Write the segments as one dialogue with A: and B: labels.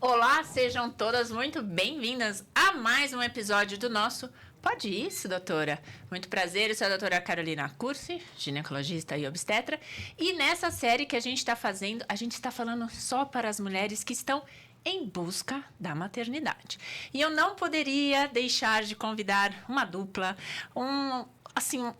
A: Olá, sejam todas muito bem-vindas a mais um episódio do nosso Pode Isso, doutora? Muito prazer, eu sou a doutora Carolina Cursi, ginecologista e obstetra. E nessa série que a gente está fazendo, a gente está falando só para as mulheres que estão em busca da maternidade. E eu não poderia deixar de convidar uma dupla,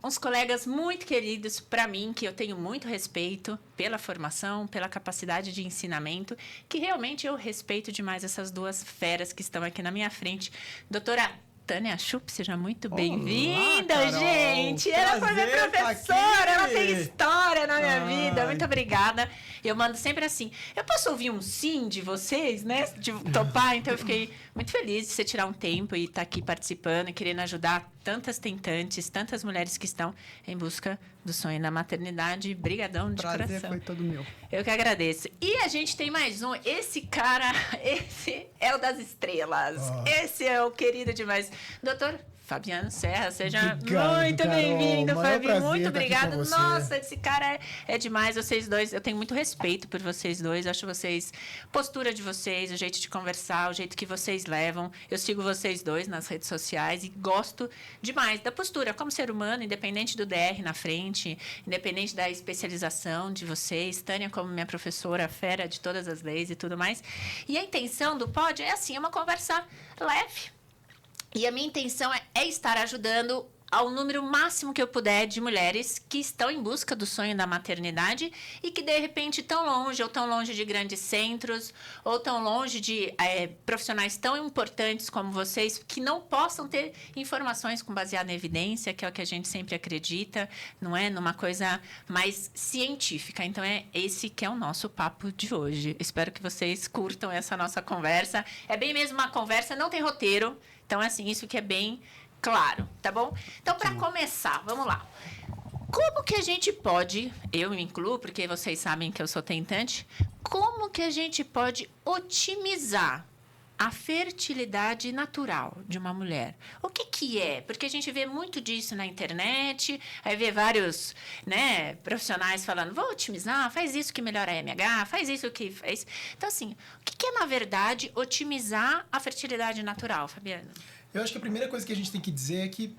A: uns colegas muito queridos para mim, que eu tenho muito respeito pela formação, pela capacidade de ensinamento, que realmente eu respeito demais essas duas feras que estão aqui na minha frente. Doutora Tânia Schupp, seja muito bem-vinda, gente! Ela foi minha professora, ela tem história na minha vida. Muito obrigada. Eu mando sempre assim. Eu posso ouvir um sim de vocês, né? De topar. Então, eu fiquei muito feliz de você tirar um tempo e estar aqui participando e querendo ajudar tantas tentantes, tantas mulheres que estão em busca do sonho da maternidade. Brigadão de coração.
B: Prazer foi todo meu.
A: Eu que agradeço. E a gente tem mais um. Esse cara, esse é o das estrelas. Esse é o querido demais. Doutor Fabiano Serra, seja muito bem-vindo, Fabi. Muito obrigada. Nossa, esse cara é demais. Vocês dois, eu tenho muito respeito por vocês dois. Acho vocês, postura de vocês, o jeito de conversar, o jeito que vocês levam. Eu sigo vocês dois nas redes sociais e gosto demais da postura como ser humano, independente do DR na frente, independente da especialização de vocês. Tânia como minha professora, fera de todas as leis e tudo mais. E a intenção do Pod é assim, é uma conversa leve. E a minha intenção é estar ajudando ao número máximo que eu puder de mulheres que estão em busca do sonho da maternidade e que, de repente, estão longe, ou tão longe de grandes centros, ou tão longe de profissionais tão importantes como vocês, que não possam ter informações com baseada em evidência, que é o que a gente sempre acredita, não é? Numa coisa mais científica. Então, é esse que é o nosso papo de hoje. Espero que vocês curtam essa nossa conversa. É bem mesmo uma conversa, não tem roteiro. Então, assim, isso que é bem claro, tá bom? Então, para começar, vamos lá. Como que a gente pode, eu me incluo, porque vocês sabem que eu sou tentante, como que a gente pode otimizar a fertilidade natural de uma mulher? O que é? Porque a gente vê muito disso na internet, aí vê vários, né, profissionais falando, vou otimizar, faz isso que melhora a MH, faz isso que faz... Então, assim, o que é, na verdade, otimizar a fertilidade natural, Fabiano?
B: Eu acho que a primeira coisa que a gente tem que dizer é que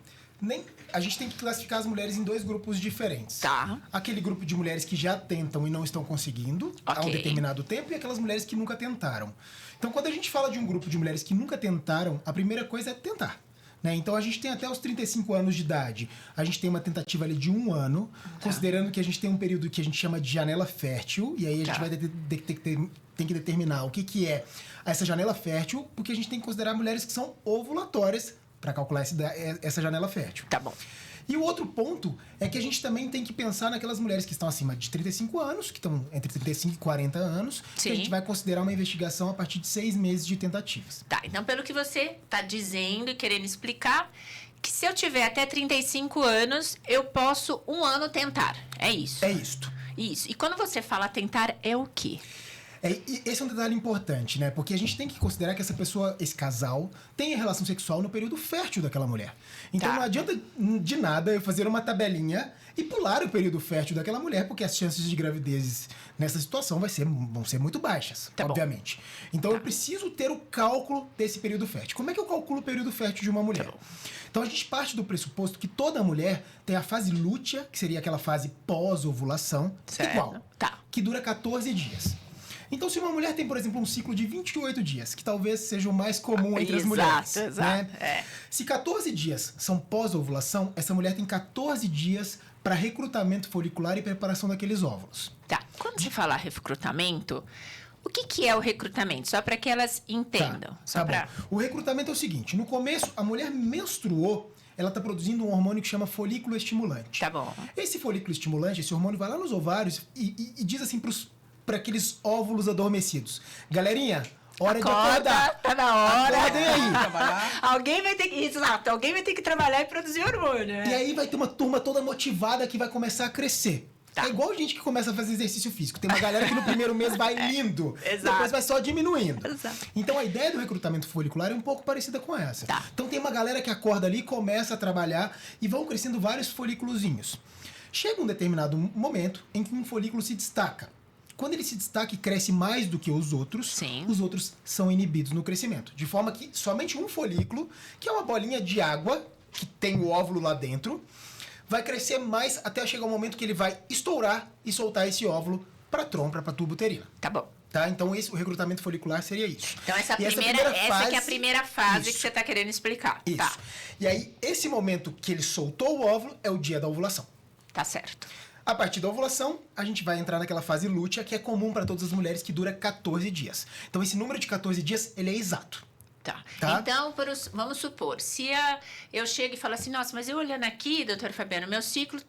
B: a gente tem que classificar as mulheres em dois grupos diferentes.
A: Tá.
B: Aquele grupo de mulheres que já tentam e não estão conseguindo há um determinado tempo e aquelas mulheres que nunca tentaram. Então, quando a gente fala de um grupo de mulheres que nunca tentaram, a primeira coisa é tentar. Né? Então, a gente tem até os 35 anos de idade. A gente tem uma tentativa ali de 1 ano, considerando que a gente tem um período que a gente chama de janela fértil, e aí a gente vai tem que determinar o que é essa janela fértil, porque a gente tem que considerar mulheres que são ovulatórias para calcular essa janela fértil.
A: Tá bom.
B: E o outro ponto é que a gente também tem que pensar naquelas mulheres que estão acima de 35 anos, que estão entre 35 e 40 anos,
A: Sim.
B: que a gente vai considerar uma investigação a partir de 6 meses de tentativas.
A: Tá, então pelo que você está dizendo e querendo explicar, que se eu tiver até 35 anos, eu posso 1 ano tentar. É isso?
B: É isto.
A: Isso. E quando você fala tentar, é o quê?
B: Esse é um detalhe importante, né? Porque a gente tem que considerar que essa pessoa, esse casal, tem relação sexual no período fértil daquela mulher. Então não adianta de nada eu fazer uma tabelinha e pular o período fértil daquela mulher, porque as chances de gravidez nessa situação vão ser muito baixas, obviamente. Então eu preciso ter o cálculo desse período fértil. Como é que eu calculo o período fértil de uma mulher? Então a gente parte do pressuposto que toda mulher tem a fase lútea, que seria aquela fase pós-ovulação, igual, que dura 14 dias. Então, se uma mulher tem, por exemplo, um ciclo de 28 dias, que talvez seja o mais comum entre as mulheres.
A: Exato.
B: Né? Se 14 dias são pós-ovulação, essa mulher tem 14 dias para recrutamento folicular e preparação daqueles óvulos.
A: Tá. Quando você fala recrutamento, o que é o recrutamento? Só para que elas entendam.
B: O recrutamento é o seguinte, no começo, a mulher menstruou, ela está produzindo um hormônio que chama folículo estimulante.
A: Tá bom.
B: Esse folículo estimulante, esse hormônio vai lá nos ovários e diz assim para aqueles óvulos adormecidos: galerinha, hora de acordar.
A: Tá na hora.
B: Acordem aí.
A: Alguém vai ter que trabalhar e produzir hormônio. Né?
B: E aí vai ter uma turma toda motivada que vai começar a crescer. É igual gente que começa a fazer exercício físico. Tem uma galera que no primeiro mês vai lindo, depois vai só diminuindo.
A: Exato.
B: Então a ideia do recrutamento folicular é um pouco parecida com essa. Então tem uma galera que acorda ali, começa a trabalhar e vão crescendo vários folículozinhos. Chega um determinado momento em que um folículo se destaca. quando ele se destaca e cresce mais do que os outros, os outros são inibidos no crescimento. De forma que somente um folículo, que é uma bolinha de água, que tem o óvulo lá dentro, vai crescer mais até chegar o momento que ele vai estourar e soltar esse óvulo para a trompa, para a tuba uterina.
A: Tá bom.
B: Tá? Então, o recrutamento folicular seria isso.
A: Então, essa que é a primeira fase que você está querendo explicar.
B: Isso.
A: Tá.
B: E aí, esse momento que ele soltou o óvulo é o dia da ovulação.
A: Tá certo.
B: A partir da ovulação, a gente vai entrar naquela fase lútea, que é comum para todas as mulheres, que dura 14 dias. Então, esse número de 14 dias, ele é exato.
A: Tá.
B: Tá?
A: Então, vamos supor, se eu chego e falo assim, nossa, mas eu olhando aqui, doutor Fabiano, meus ciclos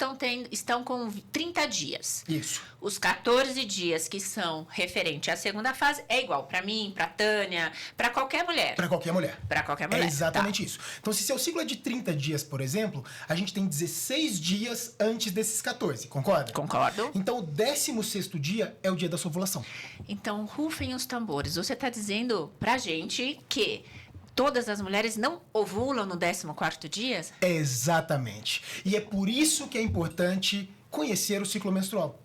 A: estão com 30 dias.
B: Isso.
A: Os 14 dias que são referente à segunda fase é igual para mim, para Tânia, para qualquer mulher.
B: Para qualquer mulher.
A: Para qualquer mulher.
B: É exatamente isso. Então, se seu ciclo é de 30 dias, por exemplo, a gente tem 16 dias antes desses 14, concorda?
A: Concordo.
B: Então, o 16º dia é o dia da sua ovulação.
A: Então, rufem os tambores. Você está dizendo pra gente que todas as mulheres não ovulam no 14º dia?
B: Exatamente. E é por isso que é importante conhecer o ciclo menstrual.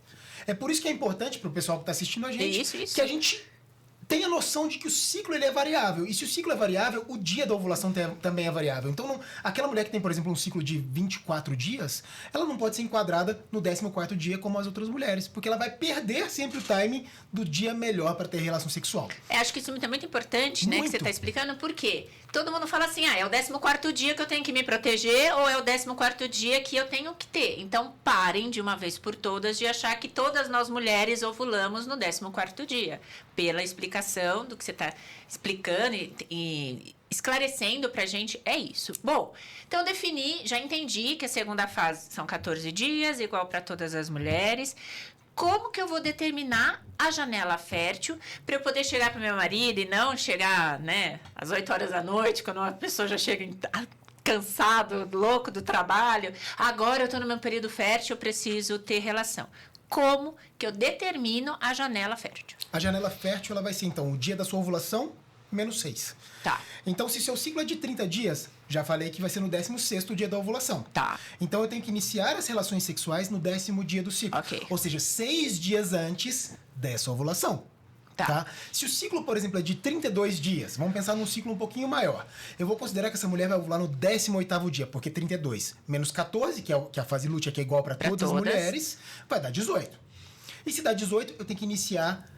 B: É por isso que é importante para o pessoal que está assistindo a gente que a gente tenha noção de que o ciclo ele é variável. E se o ciclo é variável, o dia da ovulação também é variável. Então, aquela mulher que tem, por exemplo, um ciclo de 24 dias, ela não pode ser enquadrada no 14º dia como as outras mulheres, porque ela vai perder sempre o timing do dia melhor para ter relação sexual.
A: Acho que isso é muito importante, né, que você está explicando, porque todo mundo fala assim, é o 14º dia que eu tenho que me proteger ou é o 14º dia que eu tenho que ter. Então, parem de uma vez por todas de achar que todas nós mulheres ovulamos no 14º dia. Pela explicação do que você está explicando e esclarecendo pra gente, é isso. Bom, então já entendi que a segunda fase são 14 dias, igual para todas as mulheres. Como que eu vou determinar a janela fértil para eu poder chegar para meu marido e não chegar, né, às 8 horas da noite, quando uma pessoa já chega cansado, louco do trabalho. Agora eu estou no meu período fértil, eu preciso ter relação. Como que eu determino a janela fértil?
B: A janela fértil ela vai ser, então, o dia da sua ovulação, menos 6.
A: Tá.
B: Então, se seu ciclo é de 30 dias, já falei que vai ser no 16º dia da ovulação.
A: Tá.
B: Então, eu tenho que iniciar as relações sexuais no 10º dia do ciclo.
A: Ok.
B: Ou seja, 6 dias antes dessa ovulação. Tá. Se o ciclo, por exemplo, é de 32 dias, vamos pensar num ciclo um pouquinho maior. Eu vou considerar que essa mulher vai ovular no 18º dia, porque 32 menos 14, que é a fase lútea, que é igual para todas as mulheres, vai dar 18. E se dá 18, eu tenho que iniciar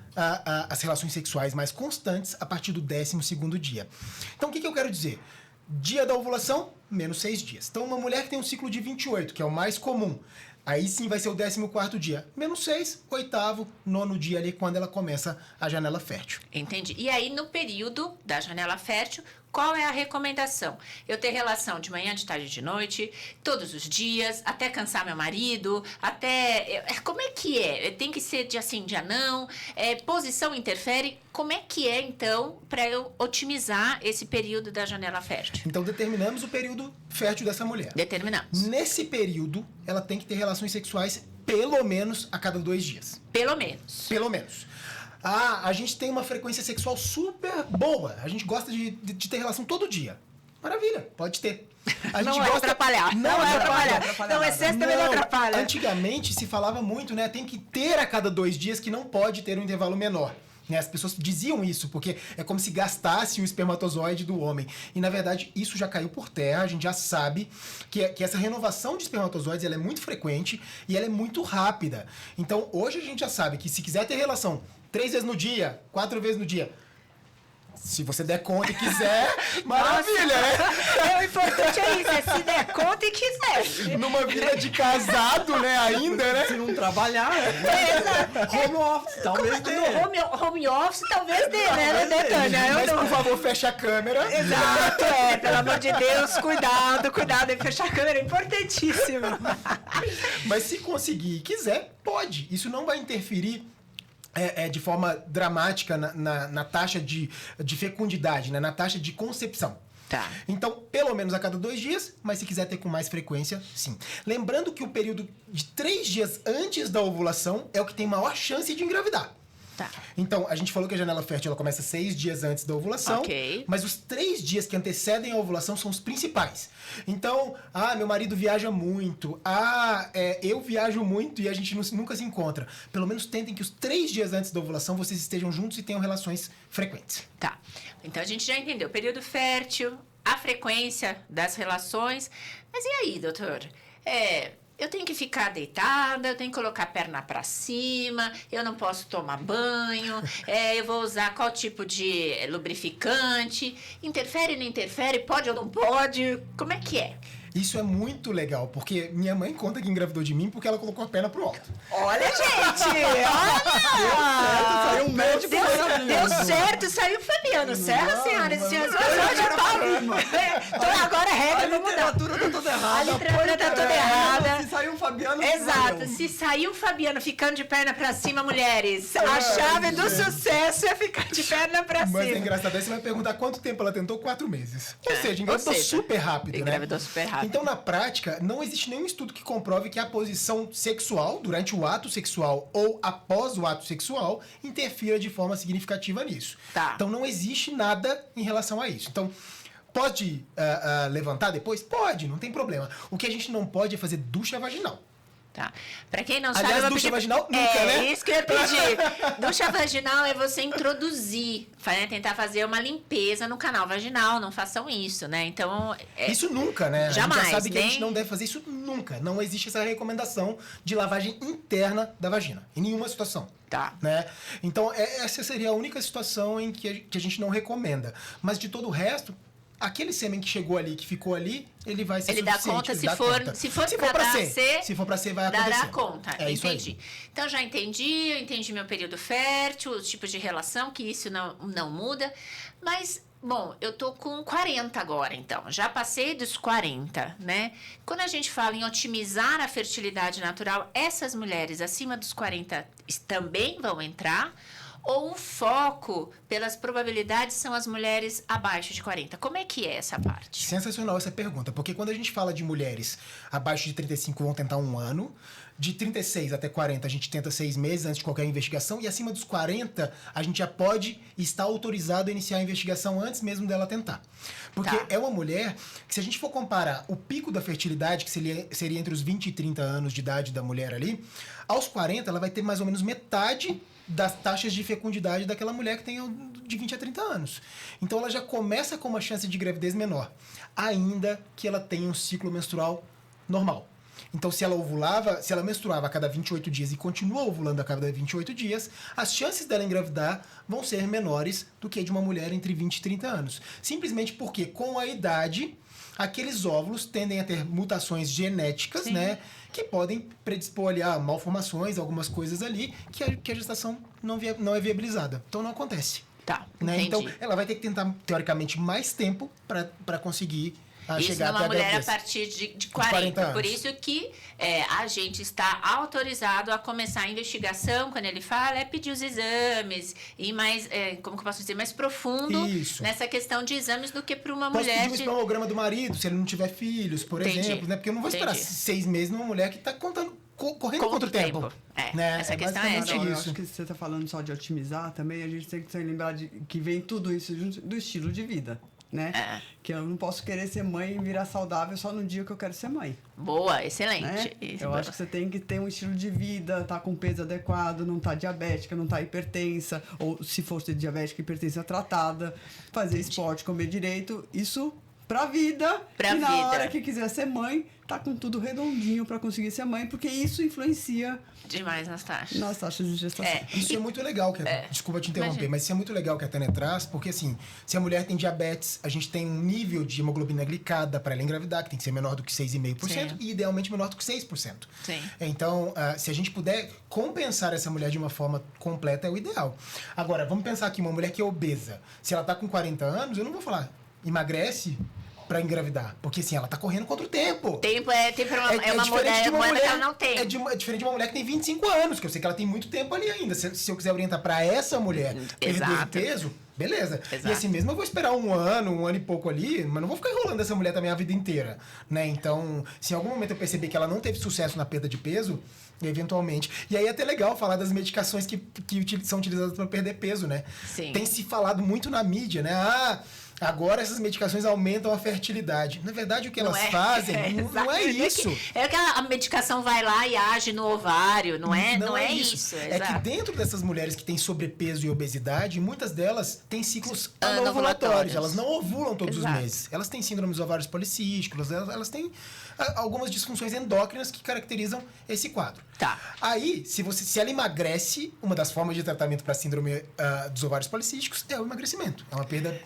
B: as relações sexuais mais constantes a partir do 12º dia. Então, o que eu quero dizer? Dia da ovulação, menos 6 dias. Então, uma mulher que tem um ciclo de 28, que é o mais comum, aí sim vai ser o 14º dia. Menos 6, 8º, 9º dia ali, quando ela começa a janela fértil.
A: Entendi. E aí, no período da janela fértil, qual é a recomendação? Eu ter relação de manhã, de tarde, de noite, todos os dias, até cansar meu marido, até... Como é que é? Tem que ser dia sim, dia não? Posição interfere? Como é que é, então, para eu otimizar esse período da janela fértil?
B: Então, determinamos o período fértil dessa mulher.
A: Determinamos.
B: Nesse período, ela tem que ter relações sexuais pelo menos a cada 2 dias.
A: Pelo menos.
B: Pelo menos. A gente tem uma frequência sexual super boa. A gente gosta de ter relação todo dia. Maravilha, pode ter. A gente
A: não gosta... atrapalhar. Não é atrapalhar. Não, excesso também não atrapalha.
B: Antigamente se falava muito, né? Tem que ter a cada 2 dias, que não pode ter um intervalo menor. Né? As pessoas diziam isso, porque é como se gastasse o espermatozoide do homem. E, na verdade, isso já caiu por terra. A gente já sabe que essa renovação de espermatozoides ela é muito frequente e ela é muito rápida. Então, hoje a gente já sabe que se quiser ter relação 3 vezes no dia, 4 vezes no dia, se você der conta e quiser, maravilha, né?
A: O importante é isso, se der conta e quiser.
B: Numa vida de casado, né, ainda, né?
C: Se não trabalhar, home office, talvez dê.
A: Home office, talvez dê, né, Tânia?
B: Mas, por favor, fecha a câmera.
A: Exato, pelo amor de Deus, cuidado, fechar a câmera é importantíssimo.
B: Mas se conseguir e quiser, pode. Isso não vai interferir de forma dramática na taxa de fecundidade, né? Na taxa de concepção.
A: Tá.
B: Então, pelo menos a cada 2 dias, mas se quiser ter com mais frequência, sim. Lembrando que o período de 3 dias antes da ovulação é o que tem maior chance de engravidar.
A: Tá.
B: Então, a gente falou que a janela fértil ela começa 6 dias antes da ovulação, mas os 3 dias que antecedem a ovulação são os principais. Então, meu marido viaja muito, eu viajo muito e a gente nunca se encontra. Pelo menos tentem que os 3 dias antes da ovulação vocês estejam juntos e tenham relações frequentes.
A: Tá. Então, a gente já entendeu. Período fértil, a frequência das relações. Mas e aí, doutor? Eu tenho que ficar deitada, eu tenho que colocar a perna pra cima, eu não posso tomar banho, eu vou usar qual tipo de lubrificante, interfere, não interfere, pode ou não pode, como é que é?
B: Isso é muito legal, porque minha mãe conta que engravidou de mim porque ela colocou a perna pro alto.
A: Olha, gente! Olha!
C: Saiu um médico
A: Deu certo, saiu o Fabiano Serra, senhoras e senhores. Então agora a regra não mudou.
C: A literatura tá toda errada.
A: A literatura tá toda errada.
C: Se saiu o Fabiano...
A: Exato. Se saiu o Fabiano ficando de perna pra cima, mulheres, a chave do sucesso é ficar de perna pra cima.
B: Mas é engraçado, aí você vai perguntar quanto tempo ela tentou? 4 meses. Ou seja, engravidou super rápido, né?
A: Engravidou super rápido.
B: Então, na prática, não existe nenhum estudo que comprove que a posição sexual, durante o ato sexual ou após o ato sexual, interfira de forma significativa nisso.
A: Tá.
B: Então, não existe nada em relação a isso. Então, pode levantar depois? Pode, não tem problema. O que a gente não pode é fazer ducha vaginal.
A: Tá. Pra quem não
B: Aliás,
A: sabe, eu vou
B: ducha
A: pedir...
B: vaginal nunca, né?
A: É isso que eu ia pedir. Ducha vaginal é você introduzir, tentar fazer uma limpeza no canal vaginal. Não façam isso, né? Então...
B: Isso nunca, né?
A: Jamais,
B: a gente já sabe que a
A: nem...
B: gente não deve fazer isso nunca. Não existe essa recomendação de lavagem interna da vagina. Em nenhuma situação.
A: Tá.
B: Né? Então, essa seria a única situação em que a gente não recomenda. Mas de todo o resto... Aquele sêmen que chegou ali, que ficou ali, ele vai ser
A: suficiente. Ele dá conta, se for pra ser,
B: se for pra ser, vai acontecer.
A: Dará conta.
B: É isso
A: entendi. Aí. Então, já entendi, eu entendi meu período fértil, os tipos de relação, que isso não muda. Mas, bom, eu tô com 40 agora, então. Já passei dos 40, né? Quando a gente fala em otimizar a fertilidade natural, essas mulheres acima dos 40 também vão entrar? Ou o foco pelas probabilidades são as mulheres abaixo de 40? Como é que é essa parte?
B: Sensacional essa pergunta, porque quando a gente fala de mulheres abaixo de 35 vão tentar 1 ano, de 36 até 40 a gente tenta 6 meses antes de qualquer investigação, e acima dos 40 a gente já pode estar autorizado a iniciar a investigação antes mesmo dela tentar. Porque é uma mulher que, se a gente for comparar o pico da fertilidade, que seria entre os 20 e 30 anos de idade da mulher ali, aos 40 ela vai ter mais ou menos metade das taxas de fecundidade daquela mulher que tem de 20 a 30 anos. Então ela já começa com uma chance de gravidez menor, ainda que ela tenha um ciclo menstrual normal. Então, se ela menstruava a cada 28 dias e continua ovulando a cada 28 dias, as chances dela engravidar vão ser menores do que de uma mulher entre 20 e 30 anos. Simplesmente porque, com a idade, aqueles óvulos tendem a ter mutações genéticas, né? Que podem predispor ali a malformações, algumas coisas ali, que a gestação não é viabilizada. Então, não acontece.
A: Tá,
B: né? Então, ela vai ter que tentar, teoricamente, mais tempo para conseguir chegar até a
A: mulher
B: gravidez.
A: A partir de 40 anos. Por isso que a gente está autorizado a começar a investigação, quando ele fala, pedir os exames, e mais, como que eu posso dizer, mais profundo nessa questão de exames do que para uma mulher...
B: Posso pedir o espermograma do marido, se ele não tiver filhos, por exemplo, né? Porque eu não vou esperar 6 meses numa mulher que está correndo contra o tempo. Né?
A: Essa questão é essa.
C: Eu acho que você está falando só de otimizar também, a gente tem que lembrar que vem tudo isso do estilo de vida. Né? Que eu não posso querer ser mãe e virar saudável só no dia que eu quero ser mãe.
A: Boa, excelente.
C: Né? Eu acho que você tem que ter um estilo de vida, tá com peso adequado, não tá diabética, não tá hipertensa, ou se for ser diabética, hipertensa tratada, fazer esporte, comer direito, isso pra vida. E na hora que quiser ser mãe, tá com tudo redondinho pra conseguir ser mãe, porque isso influencia
A: demais nas taxas.
C: Nas taxas de gestação.
B: Isso é muito legal. Desculpa te interromper, mas isso é muito legal que a Tânia traz, porque assim, se a mulher tem diabetes, a gente tem um nível de hemoglobina glicada para ela engravidar, que tem que ser menor do que 6,5% e idealmente menor do que 6%.
A: Sim.
B: Então, se a gente puder compensar essa mulher de uma forma completa, é o ideal. Agora, vamos pensar aqui, uma mulher que é obesa, se ela tá com 40 anos, eu não vou falar, emagrece pra engravidar. Porque assim, ela tá correndo contra o tempo.
A: Tempo é uma moeda que ela não tem.
B: É diferente de uma mulher que tem 25 anos, que eu sei que ela tem muito tempo ali ainda. Se eu quiser orientar pra essa mulher perder peso, beleza.
A: Exato.
B: E assim mesmo eu vou esperar um ano e pouco ali, mas não vou ficar enrolando essa mulher também a vida inteira, né? Então, se em algum momento eu perceber que ela não teve sucesso na perda de peso, eventualmente... E aí é até legal falar das medicações que são utilizadas para perder peso, né?
A: Sim.
B: Tem se falado muito na mídia, né? Agora essas medicações aumentam a fertilidade. Na verdade, o que elas fazem não é isso.
A: É que a medicação vai lá e age no ovário, não é? Não é isso.
B: É que dentro dessas mulheres que têm sobrepeso e obesidade, muitas delas têm ciclos anovulatórios. Elas não ovulam todos os meses. Elas têm síndromes ovários policísticos, elas têm algumas disfunções endócrinas que caracterizam esse quadro.
A: Tá.
B: Aí, se ela emagrece, uma das formas de tratamento para a síndrome dos ovários policísticos é o emagrecimento. É uma perda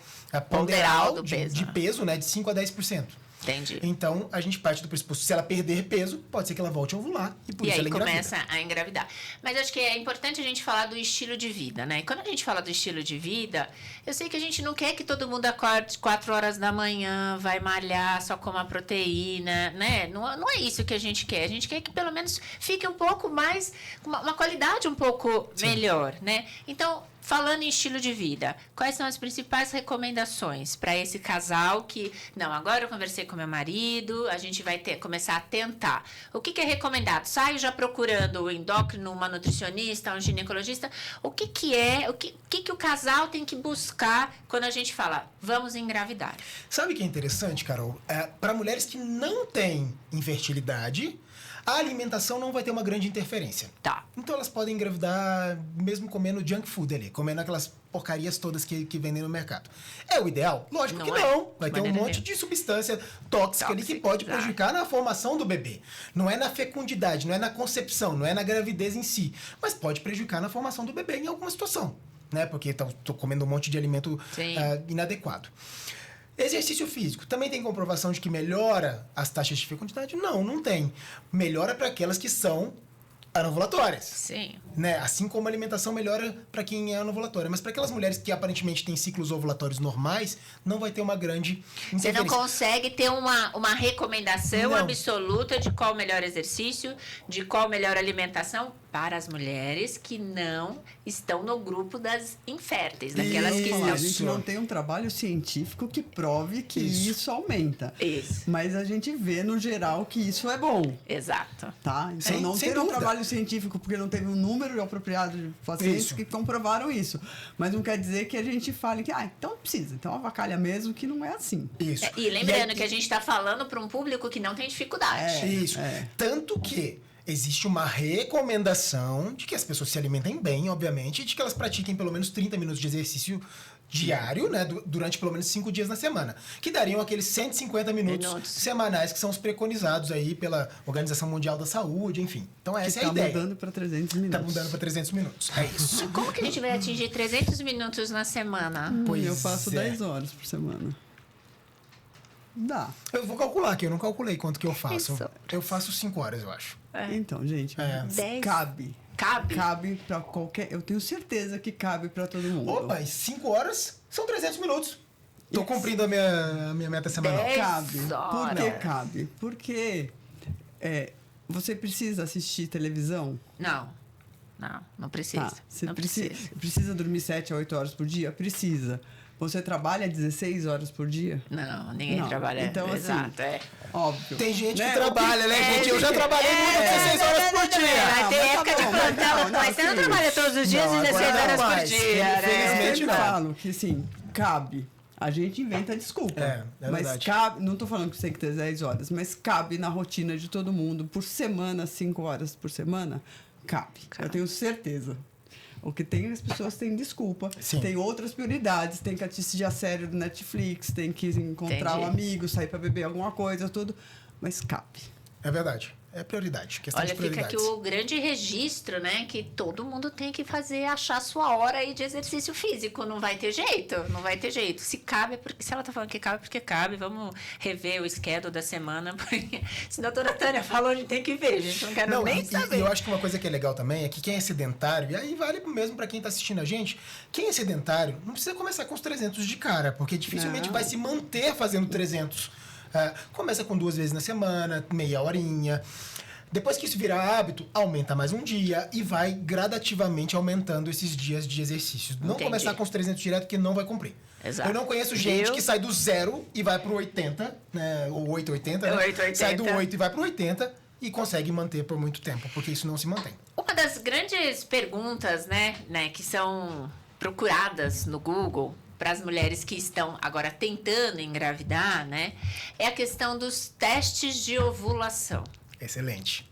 B: ponderal
A: do peso.
B: de peso, né, de 5 a 10%.
A: Entendi.
B: Então, a gente parte do pressuposto, se ela perder peso, pode ser que ela volte a ovular e por isso ela engravida.
A: Começa a engravidar. Mas acho que é importante a gente falar do estilo de vida, né? E quando a gente fala do estilo de vida, eu sei que a gente não quer que todo mundo acorde 4 horas da manhã, vai malhar, só coma proteína, né? Não é isso que a gente quer. A gente quer que pelo menos fique um pouco mais, uma qualidade um pouco melhor, né? Então, falando em estilo de vida, quais são as principais recomendações para esse casal que, não, agora eu conversei com meu marido, a gente vai começar a tentar. O que é recomendado? Saio já procurando um endócrino, uma nutricionista, um ginecologista. O que o casal tem que buscar quando a gente fala, vamos engravidar?
B: Sabe o que é interessante, Carol? Para mulheres que não têm infertilidade, a alimentação não vai ter uma grande interferência.
A: Tá.
B: Então elas podem engravidar mesmo comendo junk food ali, comendo aquelas porcarias todas que vendem no mercado. É o ideal? Lógico que não. Vai ter um monte de substância tóxica ali que pode prejudicar na formação do bebê. Não é na fecundidade, não é na concepção, não é na gravidez em si, mas pode prejudicar na formação do bebê em alguma situação, né? Porque tô comendo um monte de alimento inadequado. Exercício físico. Também tem comprovação de que melhora as taxas de fecundidade? Não tem. Melhora para aquelas que são anovulatórias.
A: Sim.
B: Né? Assim como a alimentação melhora para quem é anovulatória. Mas para aquelas mulheres que aparentemente têm ciclos ovulatórios normais, não vai ter uma grande interferência.
A: Você não consegue ter uma recomendação absoluta de qual o melhor exercício, de qual a melhor alimentação para as mulheres que não estão no grupo das inférteis, daquelas que estão...
C: A gente não tem um trabalho científico que prove que isso aumenta.
A: Isso.
C: Mas a gente vê, no geral, que isso é bom.
A: Exato.
C: Tá? Então, não ter um trabalho científico porque não teve um número apropriado de pacientes que comprovaram isso. Mas não quer dizer que a gente fale que, então não precisa. Então avacalha mesmo, que não é assim.
B: Isso.
A: E lembrando que a gente está falando para um público que não tem dificuldade.
B: Isso. Tanto que existe uma recomendação de que as pessoas se alimentem bem, obviamente, e de que elas pratiquem pelo menos 30 minutos de exercício diário, né, durante pelo menos 5 dias na semana, que dariam aqueles 150 minutos semanais que são os preconizados aí pela Organização Mundial da Saúde, enfim. Então essa é a ideia.
C: Tá mudando para 300 minutos.
B: Tá mudando para 300 minutos. É isso.
A: Como que a gente vai atingir 300 minutos na semana?
C: Eu faço 10 horas por semana. Dá.
B: Eu vou calcular aqui, eu não calculei quanto que eu faço. Eu faço 5 horas, eu acho.
C: Então, gente,
A: 10.
C: Cabe pra qualquer... Eu tenho certeza que cabe pra todo mundo.
B: Opa, e 5 horas são 300 minutos. Tô cumprindo a minha meta semanal.
C: Cabe. Por que cabe? Porque você precisa assistir televisão?
A: Não precisa.
C: Você precisa dormir 7 a 8 horas por dia? Precisa. Você trabalha 16 horas por dia?
A: Não, ninguém trabalha.
C: Então,
A: exato,
C: óbvio.
B: Tem gente que trabalha, né, gente? Eu já trabalhei muito 16 horas por dia.
A: Tem época de plantão, mas você não trabalha todos os dias 16 horas por dia, né?
C: Eu falo que, assim, cabe. A gente inventa desculpa. Mas cabe, não tô falando que você tem que ter 10 horas, mas cabe na rotina de todo mundo, por semana, 5 horas por semana, cabe. Eu tenho certeza. O que tem, as pessoas têm desculpa.
B: Sim.
C: Tem outras prioridades. Tem que assistir a série do Netflix, tem que encontrar um amigo, sair para beber alguma coisa, tudo. Mas cabe.
B: É verdade. É prioridade. Questão de prioridades.
A: Fica aqui o grande registro, né? Que todo mundo tem que achar a sua hora aí de exercício físico. Não vai ter jeito. Se cabe, se ela tá falando que cabe, porque cabe. Vamos rever o schedule da semana. Porque se a doutora Tânia falou, a gente tem que ver. A gente não quer nem saber.
B: E eu acho que uma coisa que é legal também é que quem é sedentário, e aí vale mesmo para quem tá assistindo a gente, quem é sedentário não precisa começar com os 300 de cara, porque dificilmente vai se manter fazendo 300. Começa com 2 vezes na semana, meia horinha. Depois que isso virar hábito, aumenta mais um dia e vai gradativamente aumentando esses dias de exercício. Não começar com os 300 direto, que não vai cumprir.
A: Exato.
B: Eu não conheço gente que sai do 0 e vai pro 80, né? Ou 880, né?
A: 880.
B: Sai do 8 e vai pro 80 e consegue manter por muito tempo, porque isso não se mantém.
A: Uma das grandes perguntas, né, que são procuradas no Google para as mulheres que estão agora tentando engravidar, né, é a questão dos testes de ovulação.
B: Excelente.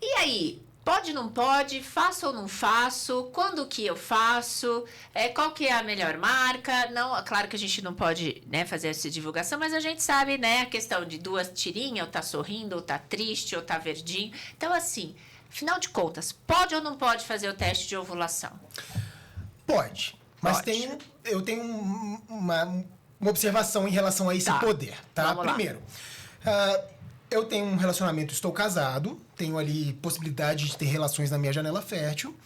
A: E aí, pode, não pode? Faço ou não faço? Quando que eu faço? Qual que é a melhor marca? Não, claro que a gente não pode, né, fazer essa divulgação, mas a gente sabe, né, a questão de 2 tirinhas, ou tá sorrindo, ou tá triste, ou tá verdinho. Então, assim, afinal de contas, pode ou não pode fazer o teste de ovulação?
B: Pode. Mas
A: Pode.
B: eu tenho uma observação em relação a esse poder, tá?
A: Vamos lá.
B: Primeiro, eu tenho um relacionamento, estou casado, tenho ali possibilidade de ter relações na minha janela fértil.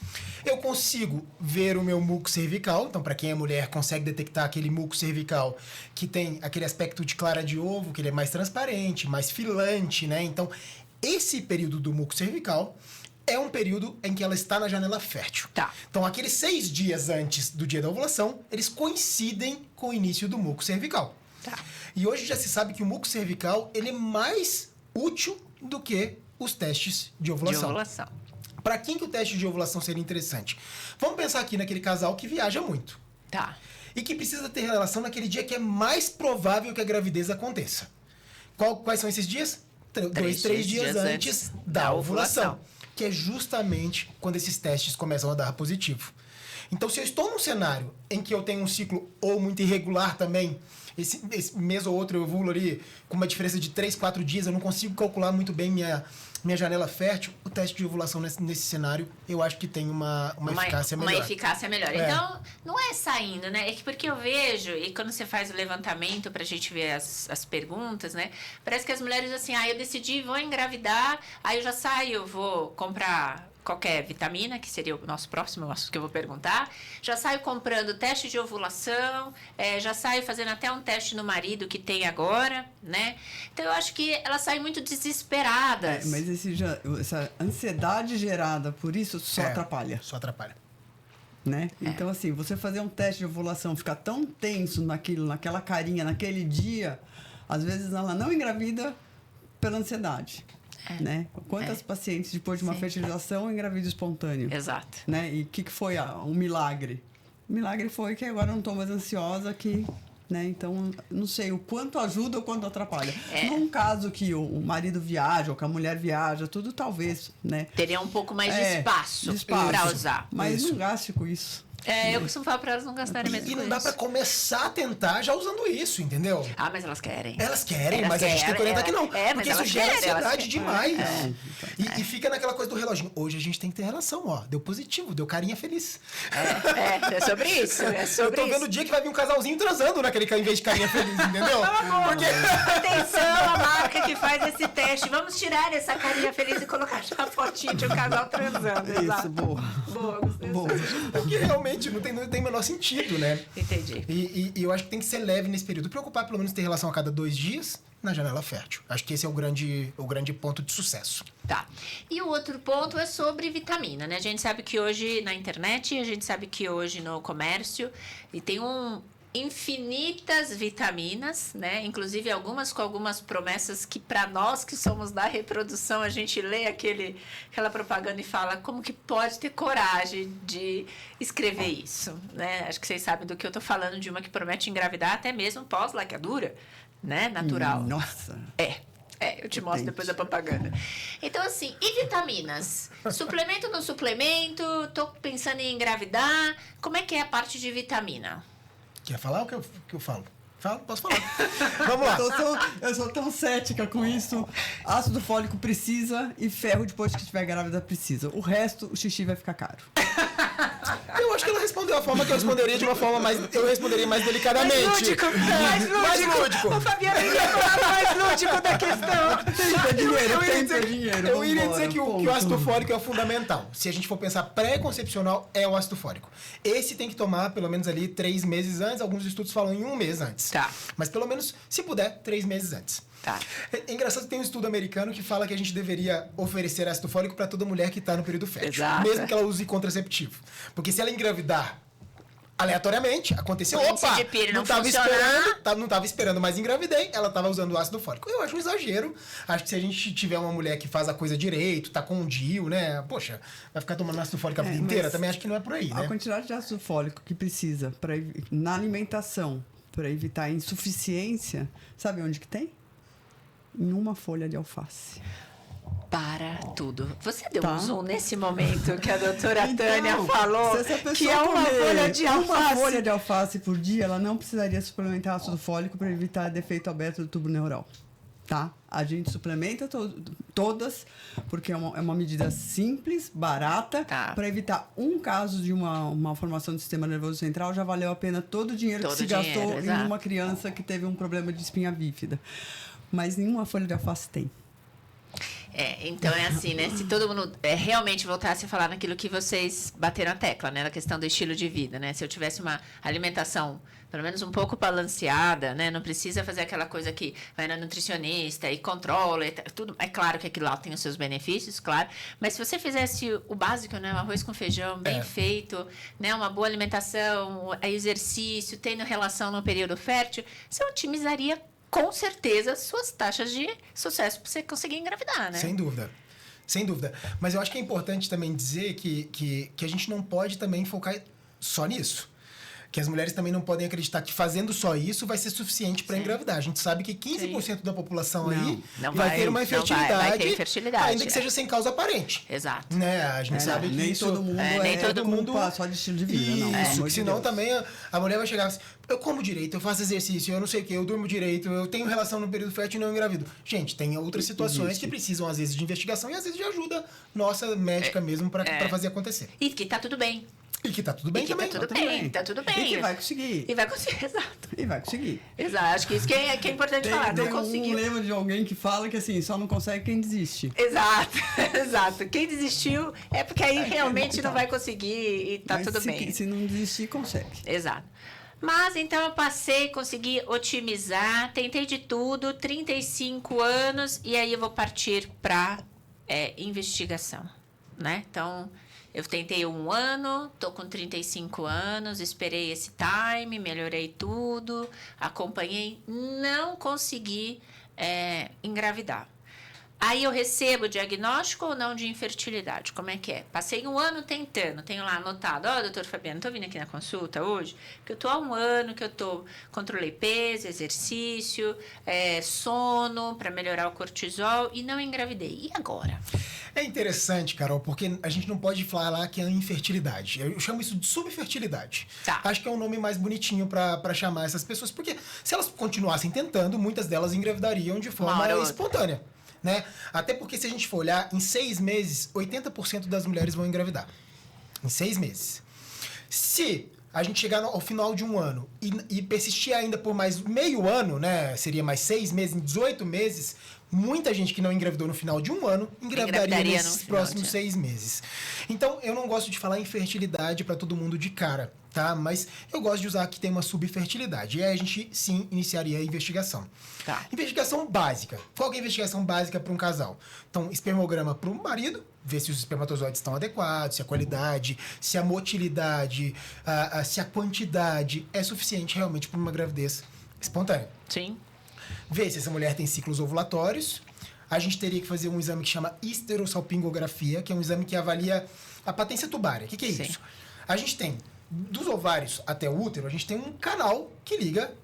B: Eu consigo ver o meu muco cervical, então para quem é mulher consegue detectar aquele muco cervical que tem aquele aspecto de clara de ovo, que ele é mais transparente, mais filante, né? Então, esse período do muco cervical é um período em que ela está na janela fértil.
A: Tá.
B: Então, aqueles 6 dias antes do dia da ovulação, eles coincidem com o início do muco cervical.
A: Tá.
B: E hoje já se sabe que o muco cervical ele é mais útil do que os testes de ovulação.
A: De ovulação.
B: Para quem que o teste de ovulação seria interessante? Vamos pensar aqui naquele casal que viaja muito.
A: Tá.
B: E que precisa ter relação naquele dia que é mais provável que a gravidez aconteça. Quais são esses dias? 3 dias antes da ovulação. Que é justamente quando esses testes começam a dar positivo. Então, se eu estou num cenário em que eu tenho um ciclo ou muito irregular também, esse mês ou outro eu ovulo ali com uma diferença de 3, 4 dias, eu não consigo calcular muito bem minha janela fértil, o teste de ovulação nesse cenário, eu acho que tem uma eficácia melhor.
A: Uma eficácia melhor. Então, não é saindo, né? É que porque eu vejo, e quando você faz o levantamento pra gente ver as perguntas, né? Parece que as mulheres assim, eu decidi, vou engravidar, aí eu já saio, vou comprar qualquer vitamina, que seria o nosso próximo assunto que eu vou perguntar. Já saio comprando teste de ovulação, já saio fazendo até um teste no marido que tem agora, né? Então, eu acho que elas saem muito desesperadas.
C: Mas essa ansiedade gerada por isso só atrapalha.
B: Só atrapalha.
C: Né? Então, assim, você fazer um teste de ovulação, ficar tão tenso naquela carinha, naquele dia, às vezes ela não engravida pela ansiedade. Né? Quantas pacientes, depois de uma fertilização, engravidam espontâneo?
A: Exato.
C: Né? E o que foi um milagre? O milagre foi que agora eu não estou mais ansiosa, né? Então, não sei o quanto ajuda ou quanto atrapalha. Num caso que o marido viaja ou que a mulher viaja, tudo talvez, né?
A: Teria um pouco mais de espaço para usar.
C: Mas não gaste com isso.
A: Eu costumo falar para elas não gastarem mesmo.
B: E não dá para começar a tentar já usando isso, entendeu?
A: Mas elas querem.
B: Elas querem, mas a gente tem que orientar que não. Porque isso gera ansiedade demais. E fica naquela coisa do reloginho. Hoje a gente tem que ter relação, ó. Deu positivo, deu carinha feliz.
A: É sobre isso.
B: Eu tô vendo o dia que vai vir um casalzinho transando naquele em vez de carinha feliz, entendeu?
A: Porque... Atenção, a marca que faz esse teste. Vamos tirar essa carinha feliz e colocar já a fotinha de um casal transando.
C: Isso, boa.
A: Boa, gostei.
B: Porque realmente não tem o menor sentido, né?
A: Entendi.
B: E eu acho que tem que ser leve nesse período. Preocupar pelo menos ter relação a cada 2 dias na janela fértil. Acho que esse é o grande ponto de sucesso.
A: Tá. E o outro ponto é sobre vitamina, né? A gente sabe que hoje na internet, a gente sabe que hoje no comércio, e tem infinitas vitaminas, né? Inclusive algumas com algumas promessas que para nós que somos da reprodução, a gente lê aquela propaganda e fala como que pode ter coragem de escrever isso, né? Acho que vocês sabem do que eu tô falando, de uma que promete engravidar até mesmo pós-laqueadura, né? Natural.
C: Nossa!
A: Eu te mostro depois a propaganda. Então, assim, e vitaminas? Suplemento ou não suplemento? Tô pensando em engravidar. Como é que é a parte de vitamina?
B: Quer falar o que eu falo? Fala, posso falar. Vamos lá.
C: Eu sou tão cética com isso. Ácido fólico precisa e ferro depois que estiver grávida precisa. O resto, o xixi vai ficar caro.
B: Eu acho que ela respondeu a forma que eu responderia de uma forma mais... Eu responderia mais delicadamente.
A: Mais lúdico. O Fabiano ia falar mais lúdico da questão.
C: Tem dinheiro.
B: Eu iria dizer que o ácido fólico é o fundamental. Se a gente for pensar pré-concepcional, é o ácido fólico. Esse tem que tomar pelo menos ali 3 meses antes. Alguns estudos falam em 1 mês antes.
A: Tá.
B: Mas pelo menos, se puder, 3 meses antes.
A: Tá.
B: É engraçado que tem um estudo americano que fala que a gente deveria oferecer ácido fólico para toda mulher que está no período fértil.
A: Exato.
B: Mesmo que ela use contraceptivo. Porque se ela engravidar aleatoriamente, aconteceu,
A: O índice
B: opa,
A: de Pire não
B: tava
A: funcionar.
B: não tava esperando, mas engravidei, ela tava usando ácido fólico. Eu acho um exagero. Acho que se a gente tiver uma mulher que faz a coisa direito, tá com um DIU, né? Poxa, vai ficar tomando ácido fólico a vida inteira? Também acho que não é por aí, né?
C: A quantidade de ácido fólico que precisa na alimentação para evitar insuficiência, sabe onde que tem? Em uma folha de alface.
A: Para tudo. Você deu
C: Tá.
A: um zoom nesse momento que a doutora Tânia
C: Então,
A: falou
C: se essa pessoa
A: que é uma
C: comer
A: folha de alface.
C: Uma folha de alface por dia, ela não precisaria suplementar ácido fólico para evitar defeito aberto do tubo neural. Tá? A gente suplementa todas, porque é uma medida simples, barata,
A: Tá.
C: para evitar um caso de uma malformação do sistema nervoso central, já valeu a pena todo o dinheiro
A: Todo
C: que se
A: o dinheiro,
C: gastou em
A: exato.
C: uma criança que teve um problema de espinha bífida. Mas nenhuma folha de alface tem.
A: Então é assim, né? Se todo mundo realmente voltasse a falar naquilo que vocês bateram a tecla, né? Na questão do estilo de vida, né? Se eu tivesse uma alimentação, pelo menos um pouco balanceada, né? Não precisa fazer aquela coisa que vai na nutricionista e controla e tudo. É claro que aquilo lá tem os seus benefícios, claro. Mas se você fizesse o básico, né? O arroz com feijão bem feito, né? Uma boa alimentação, exercício, tendo relação no período fértil, você otimizaria com certeza suas taxas de sucesso para você conseguir engravidar, né?
B: Sem dúvida. Sem dúvida. Mas eu acho que é importante também dizer que a gente não pode também focar só nisso. Que as mulheres também não podem acreditar que fazendo só isso vai ser suficiente para engravidar. A gente sabe que 15% da população aí
A: Não
B: vai ter uma infertilidade,
A: vai ter infertilidade,
B: ainda que seja sem causa aparente.
A: Exato.
B: Né? A gente sabe que
C: nem
B: isso...
C: todo mundo
A: nem todo
C: mundo só de estilo de vida, não. pelo
B: Isso,
C: amor de
B: senão
C: Deus.
B: também a mulher vai chegar assim, eu como direito, eu faço exercício, eu não sei o que, eu durmo direito, eu tenho relação no período fértil e não engravido. Gente, tem outras situações que precisam, às vezes, de investigação e às vezes de ajuda nossa médica mesmo para fazer acontecer.
A: E que tá tudo bem.
B: E que tá tudo bem
A: E que
B: também.
A: tá tudo bem, tá tudo bem.
C: E que vai conseguir.
A: E vai conseguir, exato.
C: E vai conseguir.
A: Exato, acho que isso que é importante falar.
C: Tem
A: Não conseguiu.
C: um lema de alguém que fala que assim, só não consegue quem desiste.
A: Exato, exato. Quem desistiu é porque aí realmente
C: tá.
A: não vai conseguir e tá
C: Mas
A: tudo bem.
C: Se não desistir, consegue.
A: Exato. Mas então eu passei, consegui otimizar, tentei de tudo, 35 anos, e aí eu vou partir para investigação, né? Então, eu tentei 1 ano, tô com 35 anos, esperei esse time, melhorei tudo, acompanhei, não consegui engravidar. Aí eu recebo o diagnóstico ou não de infertilidade? Como é que é? Passei 1 ano tentando, tenho lá anotado, doutor Fabiano, tô vindo aqui na consulta hoje, que eu tô há 1 ano, que eu controlei peso, exercício, sono, para melhorar o cortisol e não engravidei. E agora?
B: É interessante, Carol, porque a gente não pode falar que é infertilidade. Eu chamo isso de subfertilidade.
A: Tá.
B: Acho que é um nome mais bonitinho pra chamar essas pessoas, porque se elas continuassem tentando, muitas delas engravidariam de forma espontânea. Né? Até porque se a gente for olhar, em 6 meses, 80% das mulheres vão engravidar. Em 6 meses. Se a gente chegar ao final de 1 ano e persistir ainda por mais meio ano, né? Seria mais 6 meses, em 18 meses, muita gente que não engravidou no final de 1 ano engravidaria nesses próximos 6 meses. Então, eu não gosto de falar infertilidade para todo mundo de cara, tá? Mas eu gosto de usar que tem uma subfertilidade. E aí a gente, sim, iniciaria a investigação.
A: Tá.
B: Investigação básica. Qual que é a investigação básica para um casal? Então, espermograma para o marido, ver se os espermatozoides estão adequados, se a qualidade, se a motilidade, se a quantidade é suficiente realmente para uma gravidez espontânea.
A: Sim.
B: Ver se essa mulher tem ciclos ovulatórios. A gente teria que fazer um exame que chama histerosalpingografia, que é um exame que avalia a patência tubária. O que é isso? A gente tem, dos ovários até o útero, a gente tem um canal que liga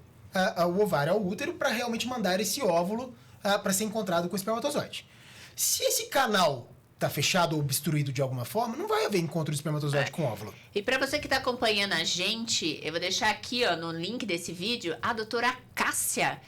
B: o ovário ao útero para realmente mandar esse óvulo para ser encontrado com o espermatozoide. Se esse canal está fechado ou obstruído de alguma forma, não vai haver encontro de espermatozoide com óvulo.
A: E para você que está acompanhando a gente, eu vou deixar aqui no link desse vídeo a doutora Cássia,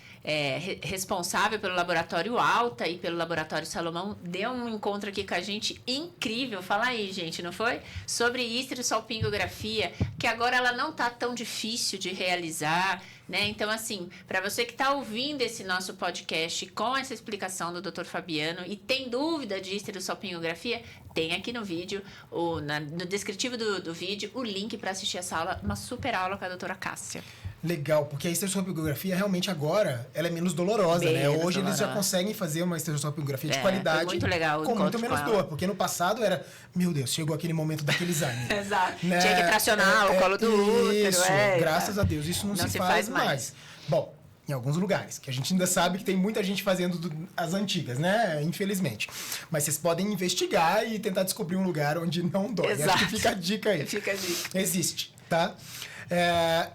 A: responsável pelo Laboratório Alta e pelo Laboratório Salomão, deu um encontro aqui com a gente incrível. Fala aí, gente, não foi? Sobre histerosalpingografia, que agora ela não tá tão difícil de realizar, né? Então, assim, para você que está ouvindo esse nosso podcast com essa explicação do Dr. Fabiano e tem dúvida de histerosalpingografia, tem aqui no vídeo, no descritivo do vídeo, o link para assistir essa aula, uma super aula com a doutora Cássia.
B: Legal, porque a esteroscopiografia realmente agora ela é menos dolorosa, né? Hoje eles já conseguem fazer uma esteroscopiografia de qualidade
A: muito legal
B: com muito menos dor, porque no passado era, meu Deus, chegou aquele momento daquele exame.
A: Exato.
B: Né?
A: Tinha que tracionar o colo do útero.
B: Isso, graças a Deus, isso não se faz mais. Bom, em alguns lugares, que a gente ainda sabe que tem muita gente fazendo as antigas, né? Infelizmente. Mas vocês podem investigar e tentar descobrir um lugar onde não dói.
A: Exato.
B: Acho que fica a dica aí.
A: Fica a dica.
B: Existe, tá?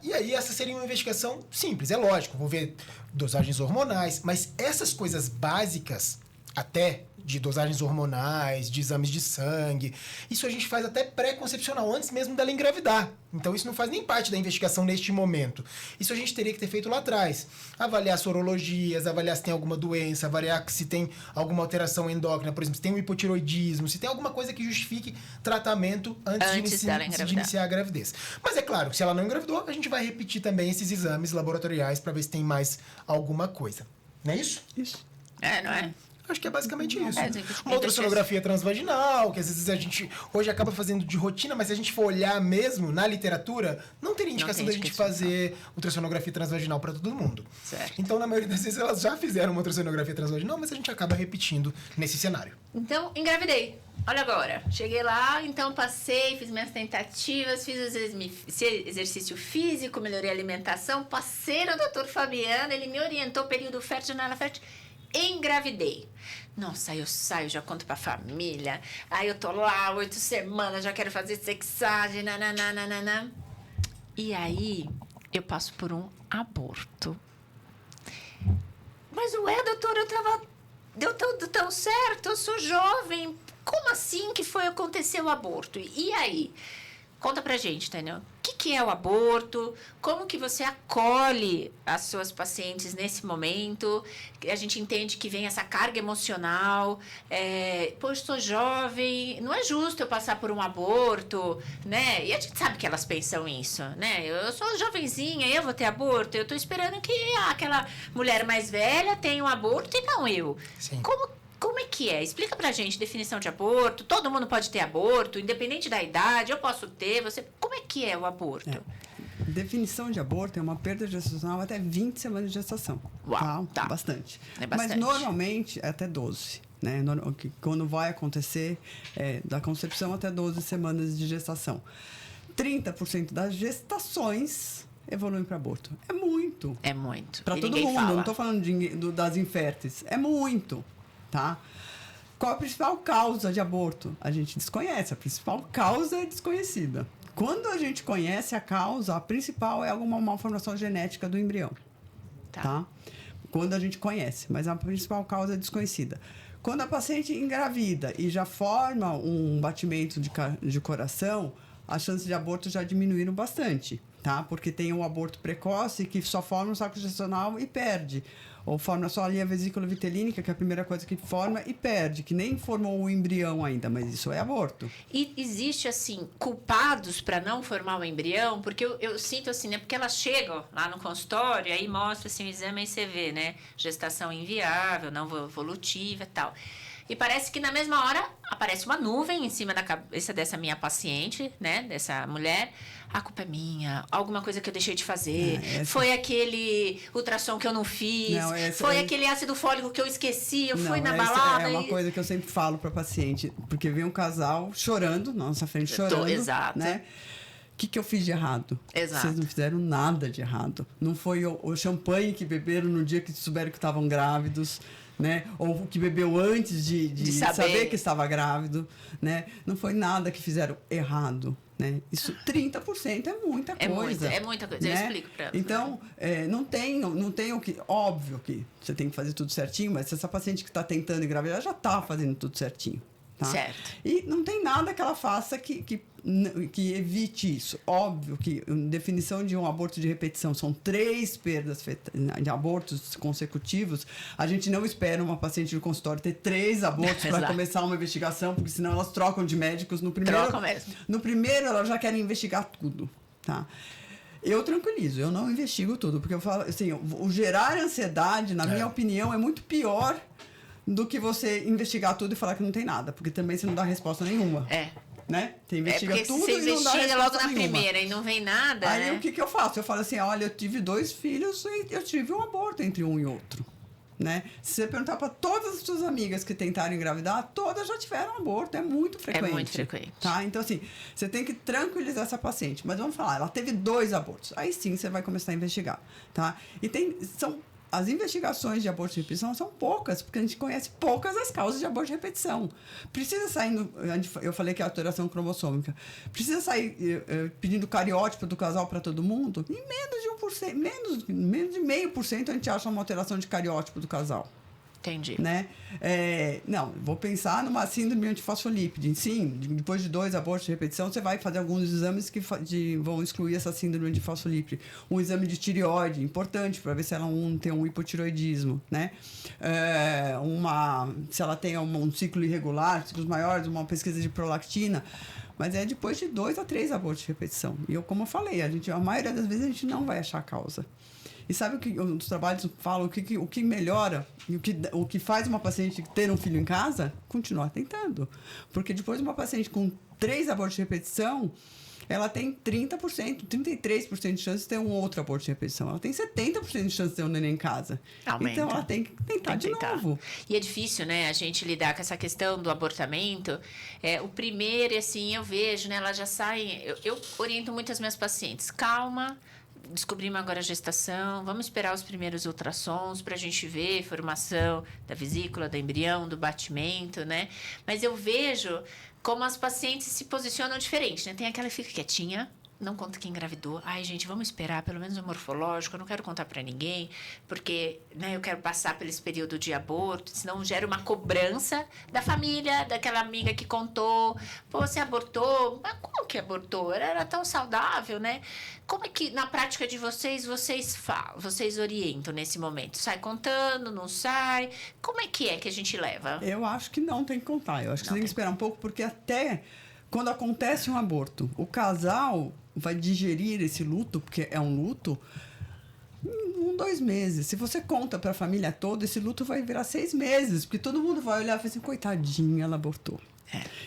B: E aí essa seria uma investigação simples, é lógico, vou ver dosagens hormonais, mas essas coisas básicas, até de dosagens hormonais, de exames de sangue, isso a gente faz até pré-concepcional, antes mesmo dela engravidar. Então isso não faz nem parte da investigação neste momento. Isso a gente teria que ter feito lá atrás. Avaliar sorologias, avaliar se tem alguma doença, avaliar se tem alguma alteração endócrina, por exemplo, se tem um hipotiroidismo, se tem alguma coisa que justifique tratamento antes de iniciar a gravidez. Mas é claro, se ela não engravidou, a gente vai repetir também esses exames laboratoriais para ver se tem mais alguma coisa. Não é isso?
C: Isso.
A: Não é?
B: Acho que é basicamente isso. Uma ultrassonografia transvaginal, que às vezes a gente hoje acaba fazendo de rotina, mas se a gente for olhar mesmo na literatura, não teria indicação da gente fazer ultrassonografia transvaginal para todo mundo.
A: Certo.
B: Então, na maioria das vezes, elas já fizeram uma ultrassonografia transvaginal, mas a gente acaba repetindo nesse cenário.
A: Então, engravidei. Olha agora, cheguei lá, então passei, fiz minhas tentativas, fiz exercício físico, melhorei a alimentação, passei no Dr. Fabiano, ele me orientou, período fértil, não era fértil. Engravidei. Nossa, aí eu saio, já conto pra família. Aí eu tô lá, 8 semanas, já quero fazer sexagem, nananana. E aí, eu passo por um aborto. Mas, doutora, deu tudo tão certo, eu sou jovem. Como assim que aconteceu o aborto? E aí? Conta pra gente, entendeu? O que é o aborto? Como que você acolhe as suas pacientes nesse momento? A gente entende que vem essa carga emocional. Eu sou jovem, não é justo eu passar por um aborto, né? E a gente sabe que elas pensam isso, né? Eu sou jovenzinha, eu vou ter aborto. Eu tô esperando que aquela mulher mais velha tenha um aborto e não eu.
B: Sim.
A: Como é que é? Explica pra gente definição de aborto. Todo mundo pode ter aborto, independente da idade. Eu posso ter, você... Como é que é o aborto?
C: Definição de aborto é uma perda gestacional até 20 semanas de gestação.
A: Uau, tá.
C: Bastante.
A: É bastante.
C: Mas normalmente é até 12. Né? Quando vai acontecer, da concepção até 12 semanas de gestação. 30% das gestações evoluem para aborto. É muito.
A: É muito.
C: Para todo mundo. Fala. Não estou falando das inférteis. É muito. Tá? Qual a principal causa de aborto? A gente desconhece. A principal causa é desconhecida. Quando a gente conhece a causa, a principal é alguma malformação genética do embrião. Tá? Quando a gente conhece, mas a principal causa é desconhecida. Quando a paciente engravida e já forma um batimento de coração, as chances de aborto já diminuíram bastante. Tá? Porque tem um aborto precoce que só forma um saco gestacional e perde. Ou forma só ali a vesícula vitelínica, que é a primeira coisa que forma e perde, que nem formou o embrião ainda, mas isso é aborto.
A: E existe, assim, culpados para não formar o embrião? Porque eu sinto assim, né? Porque elas chegam lá no consultório, aí mostra assim, o exame, aí você vê, né? Gestação inviável, não evolutiva e tal. E parece que na mesma hora aparece uma nuvem em cima da cabeça dessa minha paciente, né? Dessa mulher. A culpa é minha, alguma coisa que eu deixei de fazer. Foi aquele ultrassom que eu não fiz. Foi aquele ácido fólico que eu esqueci. Eu fui na balada.
C: É uma coisa que eu sempre falo para paciente. Porque vem um casal chorando, na nossa frente chorando.
A: Exato.
C: Né? O que eu fiz de errado?
A: Exato.
C: Vocês não fizeram nada de errado. Não foi o champanhe que beberam no dia que souberam que estavam grávidos, né? Ou que bebeu antes de saber que estava grávido, né? Não foi nada que fizeram errado, né? Isso 30% é muita coisa.
A: É muita coisa. Né? Eu explico para ela.
C: Então, não tem o que... Óbvio que você tem que fazer tudo certinho, mas se essa paciente que está tentando engravidar já está fazendo tudo certinho. Tá?
A: Certo.
C: E não tem nada que ela faça que evite isso. Óbvio que definição de um aborto de repetição são 3 perdas de abortos consecutivos. A gente não espera uma paciente no consultório ter 3 abortos para começar uma investigação, porque senão elas trocam de médicos no primeiro.
A: Trocam mesmo.
C: No primeiro, elas já querem investigar tudo. Tá? Eu tranquilizo, eu não investigo tudo, porque eu falo assim, o gerar ansiedade, na minha opinião, é muito pior do que você investigar tudo e falar que não tem nada, porque também você não dá resposta nenhuma. né? Você investiga
A: porque
C: tudo
A: se você
C: e não dá
A: investiga
C: resposta
A: logo na
C: nenhuma.
A: primeira e não vem nada,
C: Aí
A: né?
C: o que eu faço? Eu falo assim, olha, eu tive 2 filhos e eu tive um aborto entre um e outro. Né? Se você perguntar para todas as suas amigas que tentaram engravidar, todas já tiveram aborto, é muito frequente.
A: É muito frequente.
C: Tá? Então, assim, você tem que tranquilizar essa paciente. Mas vamos falar, ela teve 2 abortos. Aí sim você vai começar a investigar. Tá? E as investigações de aborto de repetição são poucas, porque a gente conhece poucas as causas de aborto de repetição. Precisa sair, eu falei que é alteração cromossômica, precisa sair pedindo cariótipo do casal para todo mundo? Em menos de 1%, menos de 0,5% a gente acha uma alteração de cariótipo do casal.
A: Entendi.
C: Né? Não, vou pensar numa síndrome antifosfolípide. Sim, depois de 2 abortos de repetição, você vai fazer alguns exames que vão excluir essa síndrome antifosfolípide. Um exame de tireoide, importante, para ver se ela não tem um hipotireoidismo. Né? Se ela tem um ciclo irregular, ciclos maiores, uma pesquisa de prolactina. Mas é depois de 2 a 3 abortos de repetição. E como eu falei, a maioria das vezes a gente não vai achar a causa. E sabe o que os trabalhos falam? O que melhora e o que faz uma paciente ter um filho em casa? Continuar tentando. Porque depois uma paciente com 3 abortos de repetição, ela tem 30%, 33% de chance de ter um outro aborto de repetição. Ela tem 70% de chance de ter um neném em casa.
A: Aumenta.
C: Então ela tem que tentar de novo.
A: E é difícil, né, a gente lidar com essa questão do abortamento. O primeiro, assim, eu vejo, né, elas já saem... Eu oriento muito as minhas pacientes. Calma. Descobrimos agora a gestação, vamos esperar os primeiros ultrassons para a gente ver a formação da vesícula, do embrião, do batimento, né? Mas eu vejo como as pacientes se posicionam diferente, né? Tem aquela que fica quietinha, não conta que engravidou. Ai, gente, vamos esperar pelo menos o morfológico, eu não quero contar para ninguém, porque, né, eu quero passar por esse período de aborto, senão gera uma cobrança da família, daquela amiga que contou. Pô, você abortou? Mas como que abortou? Era tão saudável, né? Como é que, na prática de vocês falam, vocês orientam nesse momento? Sai contando, não sai? Como é que a gente leva?
C: Eu acho que não tem que contar. Eu acho que você tem que esperar um pouco, porque até quando acontece um aborto, o casal vai digerir esse luto, porque é um luto, em 2 meses. Se você conta para a família toda, esse luto vai virar 6 meses, porque todo mundo vai olhar e falar assim, coitadinha, ela abortou.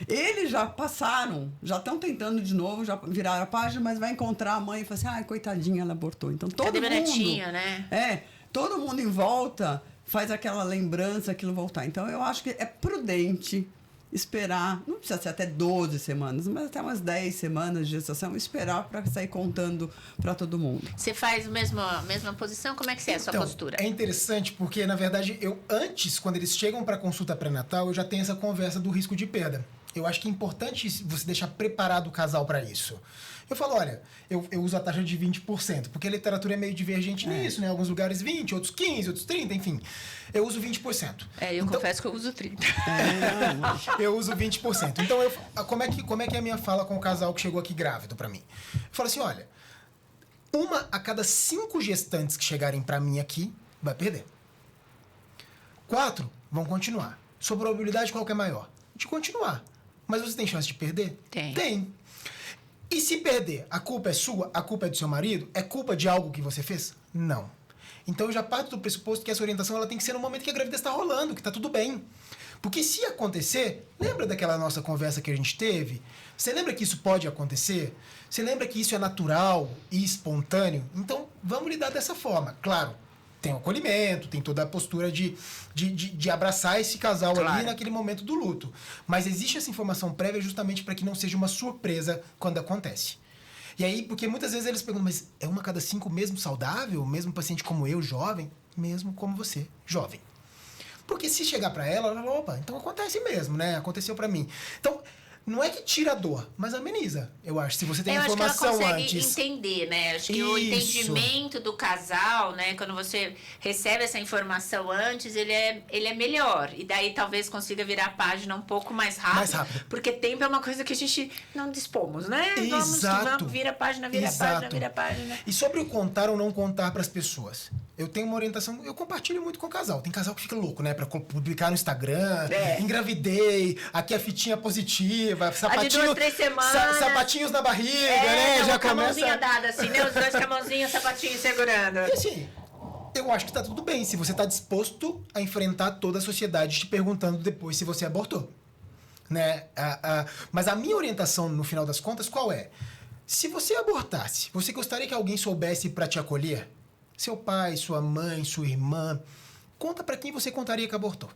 C: Eles já passaram, já estão tentando de novo, já viraram a página, mas vai encontrar a mãe e falar assim, ai, coitadinha, ela abortou. Então todo
A: Cadê
C: mundo...
A: bonitinho, né?
C: Todo mundo em volta faz aquela lembrança, aquilo voltar. Então eu acho que é prudente esperar, não precisa ser até 12 semanas, mas até umas 10 semanas de gestação, esperar para sair contando para todo mundo.
A: Você faz a mesma posição? Como é que é a sua postura?
B: É interessante porque, na verdade, antes, quando eles chegam para consulta pré-natal, eu já tenho essa conversa do risco de perda. Eu acho que é importante você deixar preparado o casal para isso. Eu falo, olha, eu uso a taxa de 20%, porque a literatura é meio divergente nisso, né? Alguns lugares 20%, outros 15%, outros 30%, enfim. Eu uso 20%.
A: Eu confesso que eu uso 30%.
B: Eu uso 20%. Então, como é que é a minha fala com o casal que chegou aqui grávido para mim? Eu falo assim, olha, 1 a cada 5 gestantes que chegarem para mim aqui vai perder. 4 vão continuar. Sua probabilidade qual que é maior? De continuar. Mas você tem chance de perder? Tem. E se perder, a culpa é sua? A culpa é do seu marido? É culpa de algo que você fez? Não. Então eu já parto do pressuposto que essa orientação ela tem que ser no momento que a gravidez está rolando, que está tudo bem. Porque se acontecer, lembra daquela nossa conversa que a gente teve? Você lembra que isso pode acontecer? Você lembra que isso é natural e espontâneo? Então vamos lidar dessa forma. Claro, tem o acolhimento, tem toda a postura de abraçar esse casal ali naquele momento do luto. Mas existe essa informação prévia justamente para que não seja uma surpresa quando acontece. E aí, porque muitas vezes eles perguntam, mas é 1 a cada 5 mesmo saudável? Mesmo paciente como eu, jovem? Mesmo como você, jovem. Porque se chegar para ela fala, opa, então acontece mesmo, né? Aconteceu para mim. Então, não é que tira a dor, mas ameniza, eu acho. Se você tem informação
A: antes. Eu acho que ela consegue
B: antes.
A: Entender, né? Acho que o entendimento do casal, né? Quando você recebe essa informação antes, ele é melhor. E daí talvez consiga virar a página um pouco mais rápido. Mais rápido. Porque tempo é uma coisa que a gente não dispomos, né?
B: Exato.
A: Vamos, vira a página, vira a página, vira a página.
B: E sobre o contar ou não contar para as pessoas? Eu tenho uma orientação, eu compartilho muito com o casal. Tem casal que fica louco, né? Pra publicar no Instagram, engravidei, aqui a fitinha positiva, sapatinho,
A: de 2, 3 semanas.
B: Sapatinhos na barriga, né? Já
A: com a
B: começa...
A: mãozinha dada assim, né? Os 2 com a mãozinha, sapatinho segurando.
B: E assim, eu acho que tá tudo bem se você tá disposto a enfrentar toda a sociedade te perguntando depois se você abortou. né? Mas a minha orientação, no final das contas, qual é? Se você abortasse, você gostaria que alguém soubesse para te acolher? Seu pai, sua mãe, sua irmã. Conta para quem você contaria que abortou.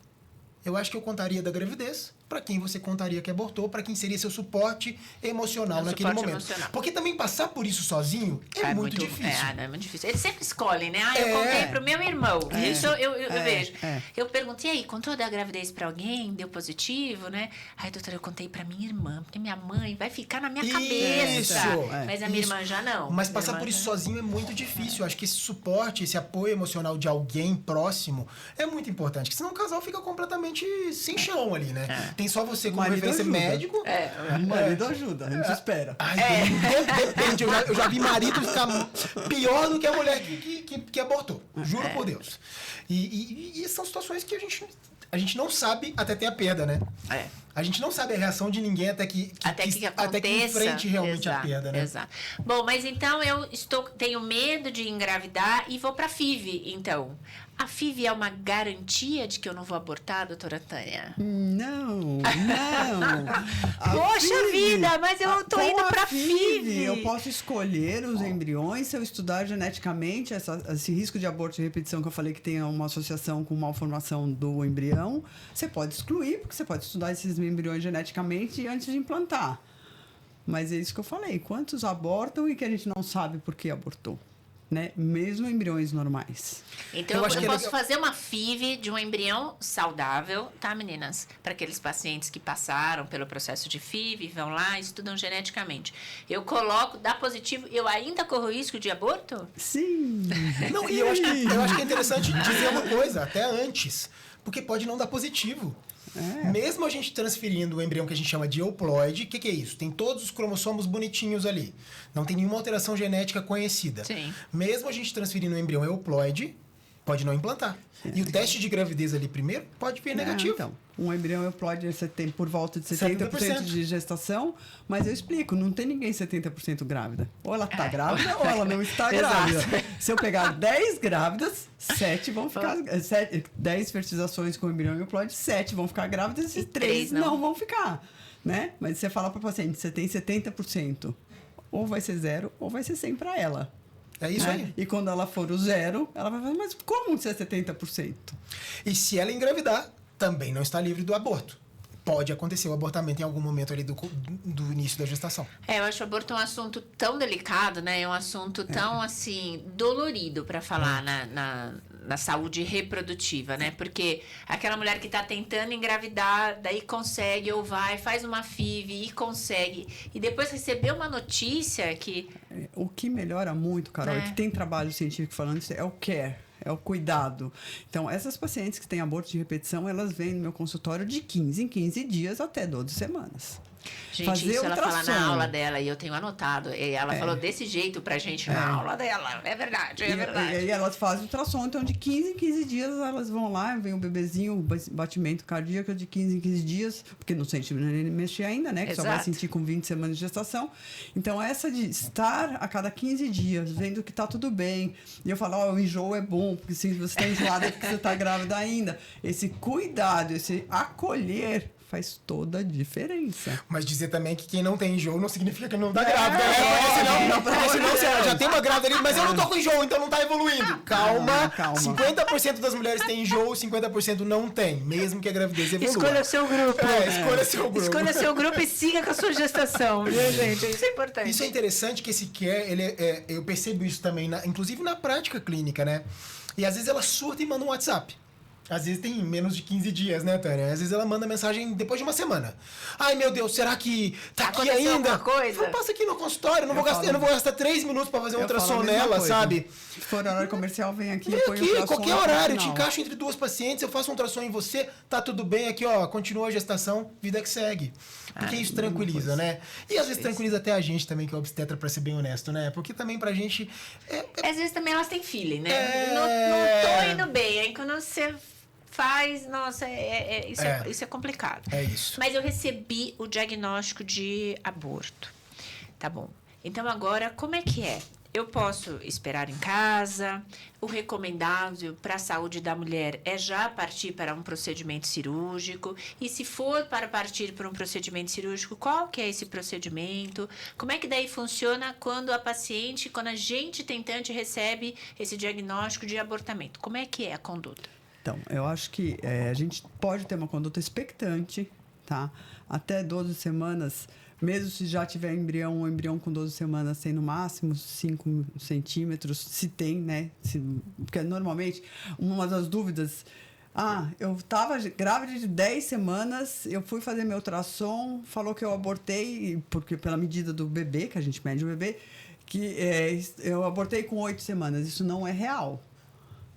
B: Eu acho que eu contaria da gravidez, para quem você contaria que abortou, para quem seria seu suporte emocional naquele momento. Emocional. Porque também passar por isso sozinho é muito difícil.
A: É muito difícil. Eles sempre escolhem, né? Eu contei pro meu irmão. Isso eu vejo. Eu perguntei, aí, contou da gravidez para alguém? Deu positivo, né? Aí, doutora, eu contei para minha irmã, porque minha mãe vai ficar na minha cabeça. Mas a minha irmã já não.
B: Mas passar por isso sozinho é muito difícil. Eu acho que esse suporte, esse apoio emocional de alguém próximo é muito importante. Porque senão o casal fica completamente sem chão ali, né? Tem só você como referência médico.
C: O marido ajuda, a gente espera.
B: Depende, eu já vi marido ficar pior do que a mulher que abortou. Juro por Deus. E são situações que a gente não sabe até ter a perda, né? A gente não sabe a reação de ninguém até que enfrente realmente a perda, né?
A: Exato. Bom, mas então eu tenho medo de engravidar e vou pra FIV, então. A FIV é uma garantia de que eu não vou abortar, doutora Tânia?
C: Não.
A: Poxa vida, mas eu tô indo pra FIV.
C: Eu posso escolher os embriões se eu estudar geneticamente esse risco de aborto de repetição que eu falei que tem uma associação com malformação do embrião. Você pode excluir, porque você pode estudar esses embriões geneticamente antes de implantar. Mas é isso que eu falei. Quantos abortam e que a gente não sabe por que abortou? Né? Mesmo embriões normais.
A: Então, eu posso fazer uma FIV de um embrião saudável, tá, meninas? Para aqueles pacientes que passaram pelo processo de FIV, vão lá, estudam geneticamente. Eu coloco, dá positivo, eu ainda corro risco de aborto?
C: Sim.
B: Não, e eu acho que é interessante dizer uma coisa, até antes, porque pode não dar positivo. Mesmo a gente transferindo o embrião que a gente chama de euploide, o que é isso? Tem todos os cromossomos bonitinhos ali. Não tem nenhuma alteração genética conhecida.
A: Sim.
B: Mesmo a gente transferindo o embrião euploide, pode não implantar. E o teste de gravidez ali primeiro pode vir negativo.
C: Então, um embrião euploide você tem por volta de 70% de gestação, mas eu explico, não tem ninguém 70% grávida. Ou ela está grávida ou ela não está grávida. Se eu pegar 10 grávidas, 7 vão ficar... 10 fertilizações com embrião euploide, 7 vão ficar grávidas e 3 não vão ficar. Né? Mas você fala para o paciente, você tem 70%. Ou vai ser 0 ou vai ser 100 para ela.
B: É isso aí.
C: E quando ela for o 0, ela vai falar, mas como ser 70%?
B: E se ela engravidar, também não está livre do aborto. Pode acontecer o abortamento em algum momento ali do início da gestação.
A: Eu acho o aborto um assunto tão delicado, né? É um assunto tão, assim, dolorido para falar na saúde reprodutiva, né? Porque aquela mulher que está tentando engravidar, daí consegue, ou faz uma FIV e consegue. E depois receber uma notícia que...
C: O que melhora muito, Carol, e que tem trabalho científico falando isso, é o care. É o cuidado. Então, essas pacientes que têm aborto de repetição, elas vêm no meu consultório de 15 em 15 dias até 12 semanas.
A: Gente,
C: fazer
A: isso
C: ultrassom.
A: ela fala na aula dela, e eu tenho anotado. E ela falou desse jeito pra gente na aula dela. É verdade, é verdade.
C: E aí elas fazem ultrassom, então de 15 em 15 dias elas vão lá, vem o bebezinho, o batimento cardíaco de 15 em 15 dias, porque não sente nem mexer ainda, né? Que só vai sentir com 20 semanas de gestação. Então, essa de estar a cada 15 dias, vendo que tá tudo bem. E eu falo, o enjoo é bom, porque se você tá enjoada é porque você tá grávida ainda. Esse cuidado, esse acolher faz toda a diferença.
B: Mas dizer também que quem não tem enjoo não significa que não tá grávida, né? Porque senão você já tem uma grávida ali, mas eu não tô com enjoo, então não tá evoluindo. Calma. 50% das mulheres têm enjoo, 50% não tem, mesmo que a gravidez evolua.
A: Escolha o seu grupo.
B: Escolha seu grupo.
A: Escolha seu grupo e siga com a sua gestação, viu, gente? Isso é importante.
B: Isso é interessante que esse care, eu percebo isso também, inclusive na prática clínica, né? E às vezes ela surta e manda um WhatsApp. Às vezes tem menos de 15 dias, né, Tânia? Às vezes ela manda mensagem depois de uma semana. Ai, meu Deus, será que tá aqui ainda?
A: Alguma coisa?
B: Passa aqui no consultório, eu não vou gastar 3 minutos pra fazer um ultrassom nela, sabe?
C: Se for horário comercial, vem aqui.
B: Vem aqui, qualquer horário, eu te encaixo entre 2 pacientes, eu faço um ultrassom em você, tá tudo bem aqui, ó, continua a gestação, vida que segue. Porque isso tranquiliza, né? E às vezes tranquiliza até a gente também, que é obstetra, pra ser bem honesto, né? Porque também pra gente...
A: Às vezes também elas têm feeling, né? Não tô indo bem, aí quando você faz, nossa, isso é complicado.
B: É isso.
A: Mas eu recebi o diagnóstico de aborto. Tá bom. Então agora, como é que é? eu posso esperar em casa. O recomendável para a saúde da mulher é já partir para um procedimento cirúrgico. E se for para partir para um procedimento cirúrgico, qual que é esse procedimento? Como é que daí funciona quando a gente tentante recebe esse diagnóstico de abortamento? Como é que é a conduta?
C: Então, eu acho que a gente pode ter uma conduta expectante, tá? Até 12 semanas. Mesmo se já tiver um embrião com 12 semanas tem no máximo 5 centímetros, se tem, né? Porque normalmente, uma das dúvidas... eu estava grávida de 10 semanas, eu fui fazer meu ultrassom, falou que eu abortei, porque pela medida do bebê, que a gente mede o bebê, que eu abortei com 8 semanas. Isso não é real.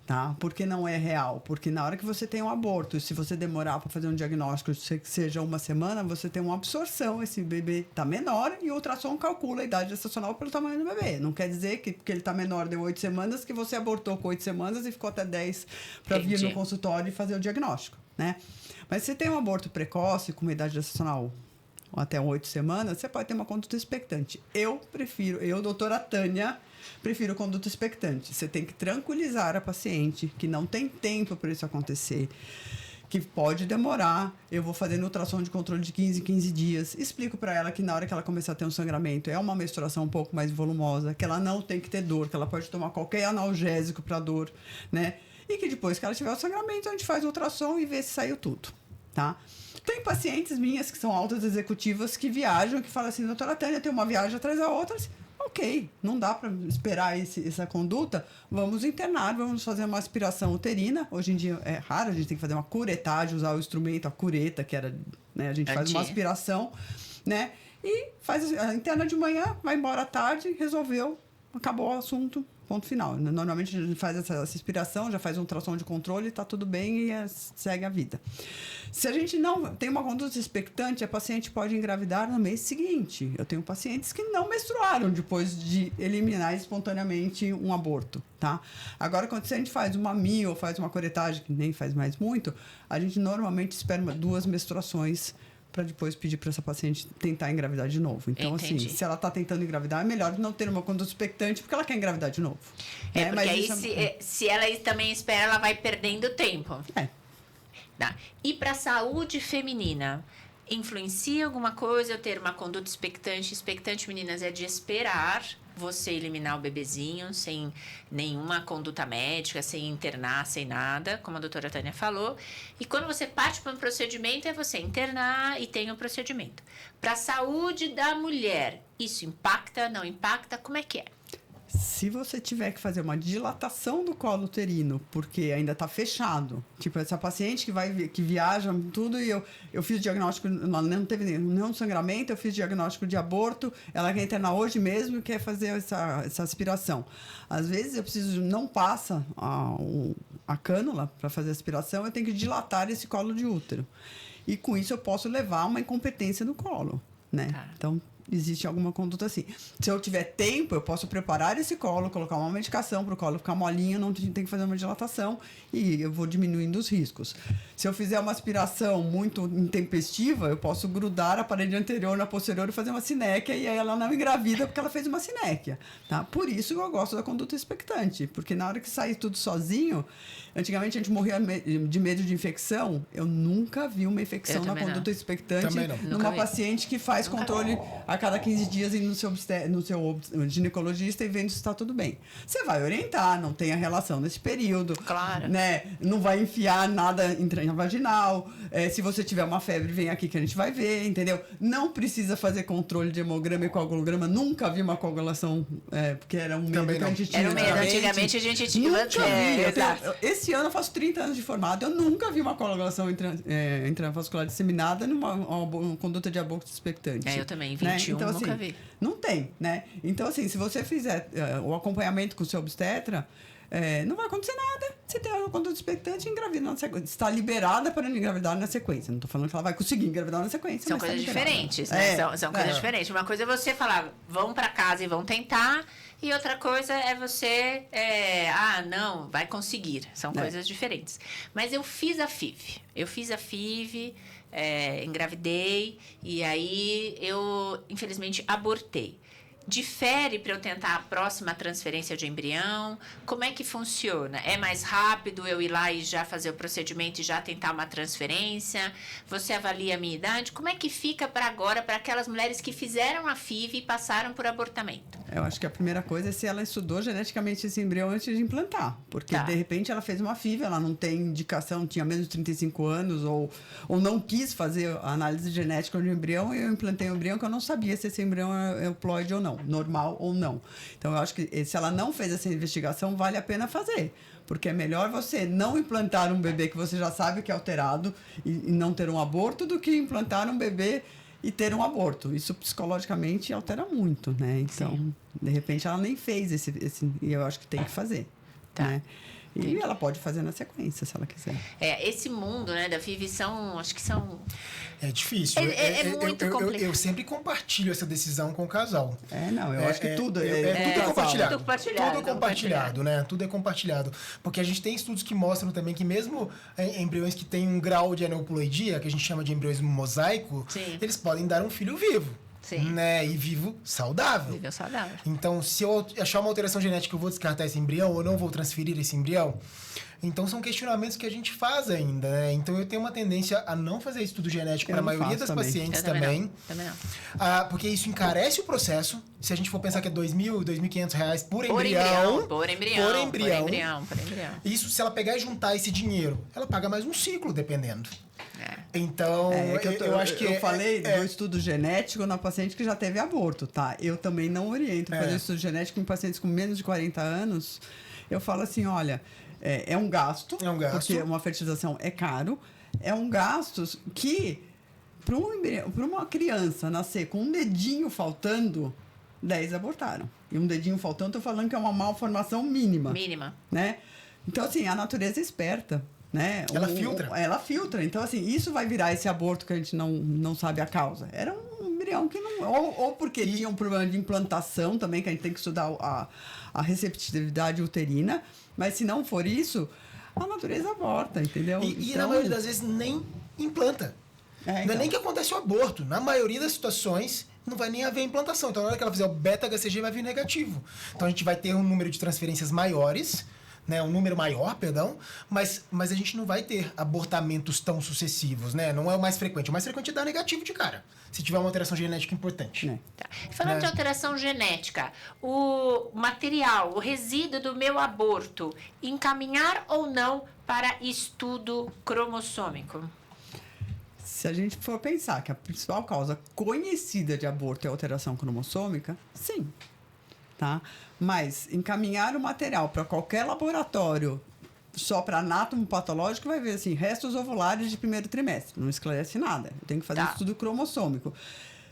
C: Tá? Por que não é real? Porque na hora que você tem um aborto, se você demorar para fazer um diagnóstico, que seja 1 semana, você tem uma absorção, esse bebê está menor e o ultrassom calcula a idade gestacional pelo tamanho do bebê. Não quer dizer que porque ele está menor, deu 8 semanas, que você abortou com 8 semanas e ficou até 10 para vir no consultório e fazer o diagnóstico, né? Mas se tem um aborto precoce com uma idade gestacional até 8 semanas, você pode ter uma conduta expectante. Doutora Tânia, prefiro conduta expectante. Você tem que tranquilizar a paciente que não tem tempo para isso acontecer, que pode demorar. Eu vou fazendo ultrassom de controle de 15 em 15 dias. Explico para ela que na hora que ela começar a ter um sangramento, é uma menstruação um pouco mais volumosa, que ela não tem que ter dor, que ela pode tomar qualquer analgésico para dor, né? E que depois que ela tiver o sangramento, a gente faz o ultrassom e vê se saiu tudo, tá? Tem pacientes minhas que são altas executivas que viajam, que falam assim, doutora Tânia, tem uma viagem atrás da outra. Ok, não dá para esperar essa conduta, vamos internar, vamos fazer uma aspiração uterina. Hoje em dia é raro, a gente tem que fazer uma curetagem, usar o instrumento, a cureta, que era, né, a gente faz uma aspiração, né? E faz a interna de manhã, vai embora à tarde, resolveu, acabou o assunto, ponto final. Normalmente a gente faz essa aspiração, já faz um ultrassom de controle, está tudo bem e segue a vida. Se a gente não tem uma conduta expectante, a paciente pode engravidar no mês seguinte. Eu tenho pacientes que não menstruaram depois de eliminar espontaneamente um aborto, tá? Agora, quando a gente faz uma MI ou faz uma curetagem, que nem faz mais muito, a gente normalmente espera 2 menstruações para depois pedir para essa paciente tentar engravidar de novo. Então,
A: Entendi.
C: assim, se ela está tentando engravidar, é melhor não ter uma conduta expectante, porque ela quer engravidar de novo.
A: Porque
C: Mas
A: aí, se ela também espera, ela vai perdendo tempo. Tá. E para a saúde feminina, influencia alguma coisa eu ter uma conduta expectante? Expectante, meninas, é de esperar você eliminar o bebezinho sem nenhuma conduta médica, sem internar, sem nada, como a doutora Tânia falou. E quando você parte para um procedimento, é você internar e tem o procedimento. Para a saúde da mulher, isso impacta, não impacta? Como é que é?
C: Se você tiver que fazer uma dilatação do colo uterino, porque ainda está fechado, tipo essa paciente que viaja tudo e eu fiz o diagnóstico, ela não teve nenhum sangramento, eu fiz o diagnóstico de aborto, ela quer internar hoje mesmo e quer fazer essa aspiração. Às vezes eu preciso, não passa a cânula para fazer a aspiração, eu tenho que dilatar esse colo de útero. E com isso eu posso levar a uma incompetência do colo, né?
A: Tá.
C: Então, existe alguma conduta assim. Se eu tiver tempo, eu posso preparar esse colo, colocar uma medicação para o colo ficar molinho, não tem que fazer uma dilatação e eu vou diminuindo os riscos. Se eu fizer uma aspiração muito intempestiva, eu posso grudar a parede anterior na posterior e fazer uma sinéquia e aí ela não engravida porque ela fez uma sinéquia, tá? Por isso eu gosto da conduta expectante, porque na hora que sair tudo sozinho, antigamente a gente morria de medo de infecção, eu nunca vi uma infecção na conduta expectante numa paciente que faz controle a cada 15 dias indo no seu ginecologista e vendo se está tudo bem. Você vai orientar, não tem a relação nesse período.
A: Claro.
C: Né? Não vai enfiar nada intravaginal. Se você tiver uma febre, vem aqui que a gente vai ver, entendeu? Não precisa fazer controle de hemograma e coagulograma. Nunca vi uma coagulação, porque era um medo que a gente tinha.
A: Era um medo. Antigamente a gente tinha.
C: Nunca vi. Esse ano eu faço 30 anos de formado. Eu nunca vi uma coagulação intravascular disseminada numa conduta de aborto expectante.
A: Eu também, 21,
C: então, assim,
A: nunca vi.
C: Não tem, né? Então, assim, se você fizer o acompanhamento com o seu obstetra, não vai acontecer nada. Você tem uma conduta expectante e engravida na sequência. Está liberada para engravidar na sequência. Não estou falando que ela vai conseguir engravidar na sequência.
A: São coisas diferentes, né? São coisas diferentes. Uma coisa é você falar, vão para casa e vão tentar. E outra coisa é você, não, vai conseguir. São coisas diferentes. Mas eu fiz a FIV. Engravidei e aí eu, infelizmente, abortei. difere para eu tentar a próxima transferência de embrião? Como é que funciona? É mais rápido eu ir lá e já fazer o procedimento e já tentar uma transferência? Você avalia a minha idade? Como é que fica para agora para aquelas mulheres que fizeram a FIV e passaram por abortamento?
C: Eu acho que a primeira coisa é se ela estudou geneticamente esse embrião antes de implantar. Porque, de repente, ela fez uma FIV, ela não tem indicação, tinha menos de 35 anos, ou não quis fazer a análise genética do embrião, e eu implantei um embrião que eu não sabia se esse embrião é euploide ou não, normal ou não. Então, eu acho que se ela não fez essa investigação, vale a pena fazer. Porque é melhor você não implantar um bebê que você já sabe que é alterado e não ter um aborto, do que implantar um bebê e ter um aborto. Isso psicologicamente altera muito, né? Então, de repente, ela nem fez esse e eu acho que tem que fazer.
A: Tá.
C: Né? E ela pode fazer na sequência, se ela quiser.
A: Esse mundo, né, da FIV acho que são...
B: É difícil.
A: É muito complicado.
B: Eu sempre compartilho essa decisão com o casal.
C: Eu acho que tudo
B: tudo é compartilhado.
A: Tudo compartilhado.
B: Tudo é compartilhado, né? Tudo é compartilhado. Porque a gente tem estudos que mostram também que mesmo embriões que têm um grau de aneuploidia, que a gente chama de embriões mosaico, eles podem dar um filho vivo.
A: Sim.
B: Né? E vivo saudável.
A: Vivo saudável.
B: Então, se eu achar uma alteração genética, eu vou descartar esse embrião ou não vou transferir esse embrião? Então, são questionamentos que a gente faz ainda, né? Então, eu tenho uma tendência a não fazer estudo genético para a maioria das pacientes também.
A: Também não.
B: Porque isso encarece o processo. Se a gente for pensar que é R$2.000, R$2.500 por embrião.
A: Por embrião.
B: Isso, se ela pegar e juntar esse dinheiro, ela paga mais um ciclo, dependendo. Então, eu acho que...
C: Eu falei do estudo genético na paciente que já teve aborto, tá? Eu também não oriento fazer estudo genético em pacientes com menos de 40 anos. Eu falo assim, olha, é um gasto. Porque uma fertilização é caro. É um gasto que, para uma criança nascer com um dedinho faltando, 10 abortaram. E um dedinho faltando, estou falando que é uma malformação mínima. Né? Então, assim, a natureza é esperta. Né? Ela filtra. Então, assim, isso vai virar esse aborto que a gente não sabe a causa. Era um embrião que não... Ou porque tinha um problema de implantação também, que a gente tem que estudar a receptividade uterina. Mas se não for isso, a natureza aborta, entendeu?
B: E na maioria das vezes nem implanta. Não é nem que acontece o aborto. Na maioria das situações, não vai nem haver implantação. Então, na hora que ela fizer o beta-HCG, vai vir negativo. Então, a gente vai ter um número de transferências maiores... Né, um número maior, mas a gente não vai ter abortamentos tão sucessivos, né? Não é o mais frequente. O mais frequente é dar negativo de cara, se tiver uma alteração genética importante.
A: Tá. Falando de alteração genética, o material, o resíduo do meu aborto, encaminhar ou não para estudo cromossômico?
C: Se a gente for pensar que a principal causa conhecida de aborto é a alteração cromossômica, sim. Tá? Mas encaminhar o material para qualquer laboratório só para anátomo patológico vai ver assim, restos ovulares de primeiro trimestre. Não esclarece nada. Eu tenho que fazer estudo cromossômico.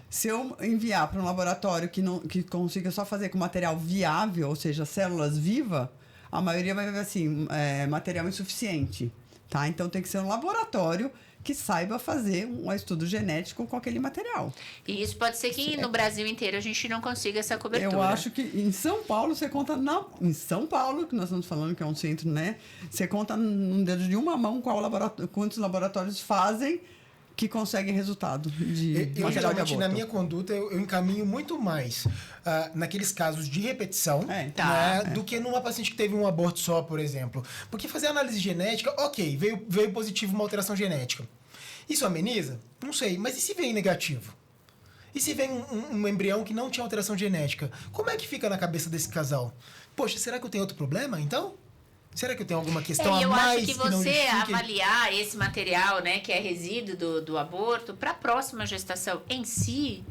C: Se eu enviar para um laboratório que consiga só fazer com material viável, ou seja, células vivas, a maioria vai ver assim, material insuficiente. Tá? Então tem que ser um laboratório que saiba fazer um estudo genético com aquele material.
A: E isso pode ser que no Brasil inteiro a gente não consiga essa cobertura.
C: Eu acho que em São Paulo você conta... Em São Paulo, que nós estamos falando que é um centro, né? Você conta num dedo de uma mão quantos laboratórios fazem que conseguem resultado de material de aborto.
B: Na minha conduta, eu encaminho muito mais naqueles casos de repetição do que numa paciente que teve um aborto só, por exemplo. Porque fazer análise genética, ok, veio positivo uma alteração genética. Isso ameniza? Não sei, mas e se vem negativo? E se vem um embrião que não tinha alteração genética? Como é que fica na cabeça desse casal? Poxa, será que eu tenho outro problema, então? Será que eu tenho alguma questão a mais?
A: Eu acho que você avaliar esse material, né, que é resíduo do aborto, para a próxima gestação em si,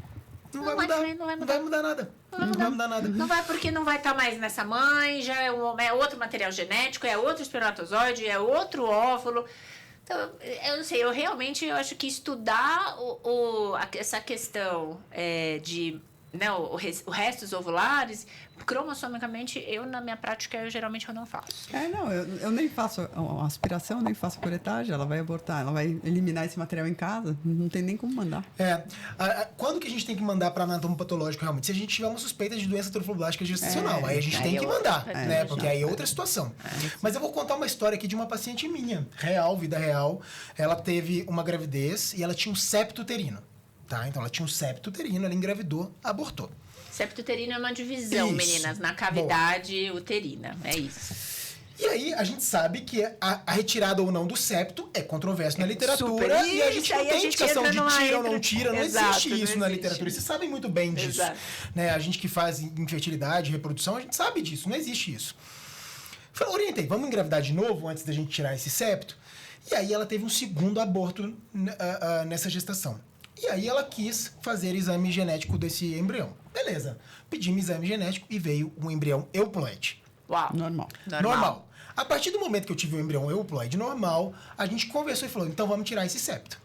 B: não vai mudar nada. Não vai mudar nada.
A: Não vai porque não vai estar mais nessa mãe, já é outro material genético, é outro espermatozoide, é outro óvulo. Então, eu não sei, eu acho que estudar essa questão de... Né, o restos ovulares, cromossomicamente, na minha prática, eu não faço.
C: Eu nem faço a aspiração, nem faço a curetagem, ela vai abortar, ela vai eliminar esse material em casa, não tem nem como mandar.
B: Quando que a gente tem que mandar para anatomo patológico, realmente? Se a gente tiver uma suspeita de doença trofoblástica gestacional, aí a gente tem que mandar, né? Porque aí é outra situação. Mas eu vou contar uma história aqui de uma paciente minha, vida real. Ela teve uma gravidez e ela tinha um septo uterino. tá? Então ela tinha um septo uterino, ela engravidou, abortou.
A: Septo uterino é uma divisão,
B: Isso.
A: meninas, na cavidade uterina. É isso.
B: E aí, a gente sabe que a retirada ou não do septo é controverso na literatura.
A: Super.
B: E a gente não
A: Aí a
B: tem
A: gente
B: indicação
A: entra
B: de
A: numa
B: tira ou não tira. Não
A: Exato,
B: existe
A: não
B: isso na
A: existe.
B: literatura. Vocês sabem muito bem disso.
A: Exato.
B: Né? A gente que faz infertilidade, reprodução, a gente sabe disso. Não existe isso. Falei, orientei, vamos engravidar de novo antes da gente tirar esse septo? E aí ela teve um segundo aborto nessa gestação. E aí ela quis fazer exame genético desse embrião. Beleza. Pedimos exame genético e veio um embrião euploide.
A: Uau.
B: Normal. A partir do momento que eu tive um embrião euploide normal, a gente conversou e falou, então vamos tirar esse septo.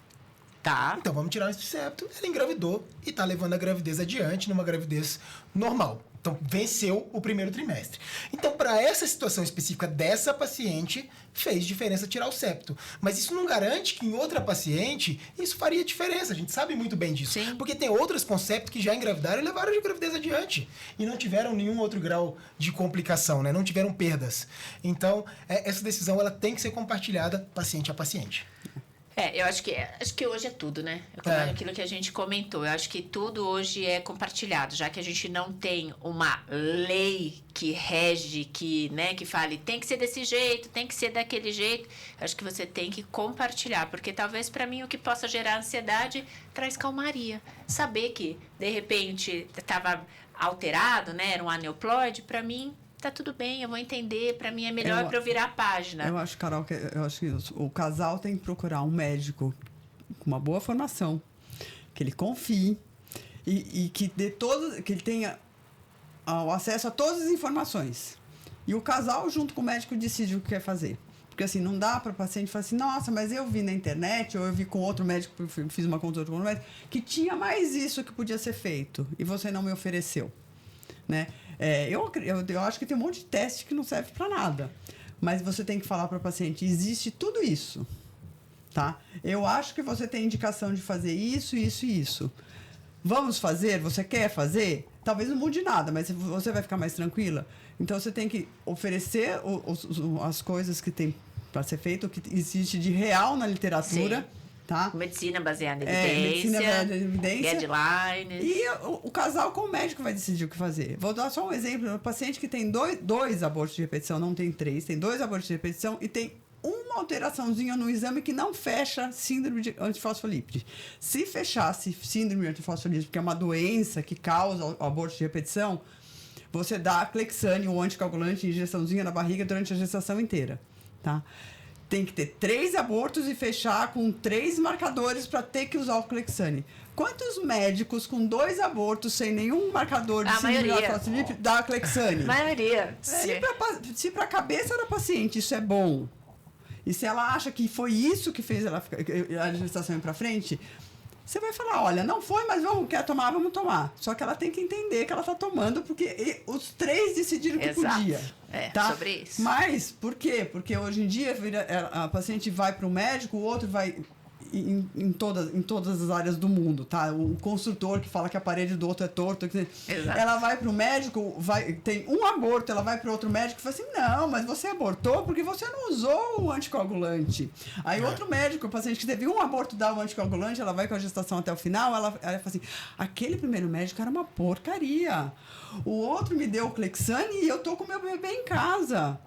A: Tá.
B: Então vamos tirar esse septo. Ela engravidou e tá levando a gravidez adiante numa gravidez normal. Então venceu o primeiro trimestre. Então para essa situação específica dessa paciente, fez diferença tirar o septo. Mas isso não garante que em outra paciente isso faria diferença. A gente sabe muito bem disso.
A: Sim.
B: Porque tem outros conceptos que já engravidaram e levaram a gravidez adiante. E não tiveram nenhum outro grau de complicação, né? Não tiveram perdas. Então, essa decisão ela tem que ser compartilhada paciente a paciente.
A: Eu acho que hoje é tudo, né? Aquilo que a gente comentou. Eu acho que tudo hoje é compartilhado, já que a gente não tem uma lei que rege, que fale tem que ser desse jeito, tem que ser daquele jeito. Eu acho que você tem que compartilhar, porque talvez para mim o que possa gerar ansiedade traz calmaria. Saber que, de repente, estava alterado, né? Era um aneuploide, para mim tá tudo bem, eu vou entender, para mim é melhor para eu virar a página.
C: Eu acho, Carol, que o casal tem que procurar um médico com uma boa formação, que ele confie e que que ele tenha o acesso a todas as informações. E o casal, junto com o médico, decide o que quer fazer. Porque assim, não dá para o paciente falar assim, nossa, mas eu vi na internet, ou eu vi com outro médico, fiz uma consulta com outro médico, que tinha mais isso que podia ser feito, e você não me ofereceu, né? Eu acho que tem um monte de teste que não serve para nada. Mas você tem que falar para o paciente, existe tudo isso, tá? Eu acho que você tem indicação de fazer isso, isso e isso. Vamos fazer? Você quer fazer? Talvez não mude nada, mas você vai ficar mais tranquila. Então, você tem que oferecer as coisas que tem para ser feito, o que existe de real na literatura. Sim. Tá?
A: Medicina baseada em evidência, guidelines.
C: E o casal com o médico vai decidir o que fazer. Vou dar só um exemplo. Um paciente que tem dois abortos de repetição, não tem 3, tem 2 abortos de repetição e tem uma alteraçãozinha no exame que não fecha síndrome de antifosfolípide. Se fechasse síndrome de antifosfolípide, que é uma doença que causa o aborto de repetição, você dá a Clexane, um anticoagulante, injeçãozinha na barriga durante a gestação inteira. Tá? Tem que ter 3 abortos e fechar com 3 marcadores para ter que usar o Clexane. Quantos médicos com 2 abortos sem nenhum marcador de síndrome de antifosfolípide dá a Clexane?
A: A maioria.
C: Se para a cabeça da paciente isso é bom, e se ela acha que foi isso que fez a gestação ir para frente, você vai falar, olha, não foi, mas quer tomar, vamos tomar. Só que ela tem que entender que ela está tomando, porque os 3 decidiram que podia. Tá?
A: Sobre isso.
C: Mas, por quê? Porque hoje em dia a paciente vai para o médico, o outro vai em todas as áreas do mundo, tá? O construtor que fala que a parede do outro é torta. Ela vai para o médico, tem um aborto, ela vai para outro médico e fala assim, não, mas você abortou porque você não usou o anticoagulante. Aí outro médico, o paciente que teve um aborto, dá o anticoagulante, ela vai com a gestação até o final, ela fala assim, aquele primeiro médico era uma porcaria. O outro me deu o Clexane e eu tô com meu bebê em casa.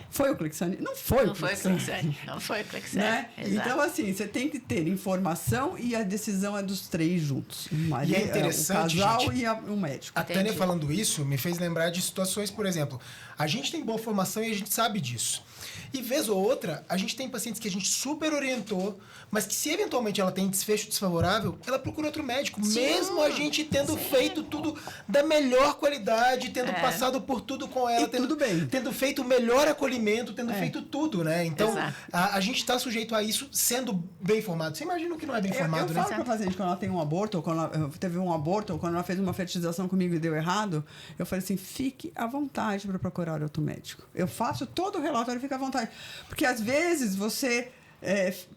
C: Foi o Clexane? Não foi o Clexane.
A: Não foi o Clexane.
C: Né? Então, assim, você tem que ter informação e a decisão é dos 3 juntos.
B: E é interessante,
C: o casal
B: gente,
C: e o médico.
B: A Tânia falando isso me fez lembrar de situações, por exemplo, a gente tem boa formação e a gente sabe disso. E vez ou outra, a gente tem pacientes que a gente super orientou, mas que se eventualmente ela tem desfecho desfavorável, ela procura outro médico. Sim. Mesmo a gente tendo feito tudo da melhor qualidade, tendo passado por tudo com ela, tendo feito o melhor acolhimento, tendo feito tudo, né? Então, a gente está sujeito a isso sendo bem informado. Você imagina o que não é bem informado, né?
C: Eu falo pra paciente, quando ela tem um aborto, ou quando ela teve um aborto, ou quando ela fez uma fertilização comigo e deu errado, eu falei assim, fique à vontade para procurar outro médico. Eu faço todo o relatório e fica à vontade. Porque às vezes você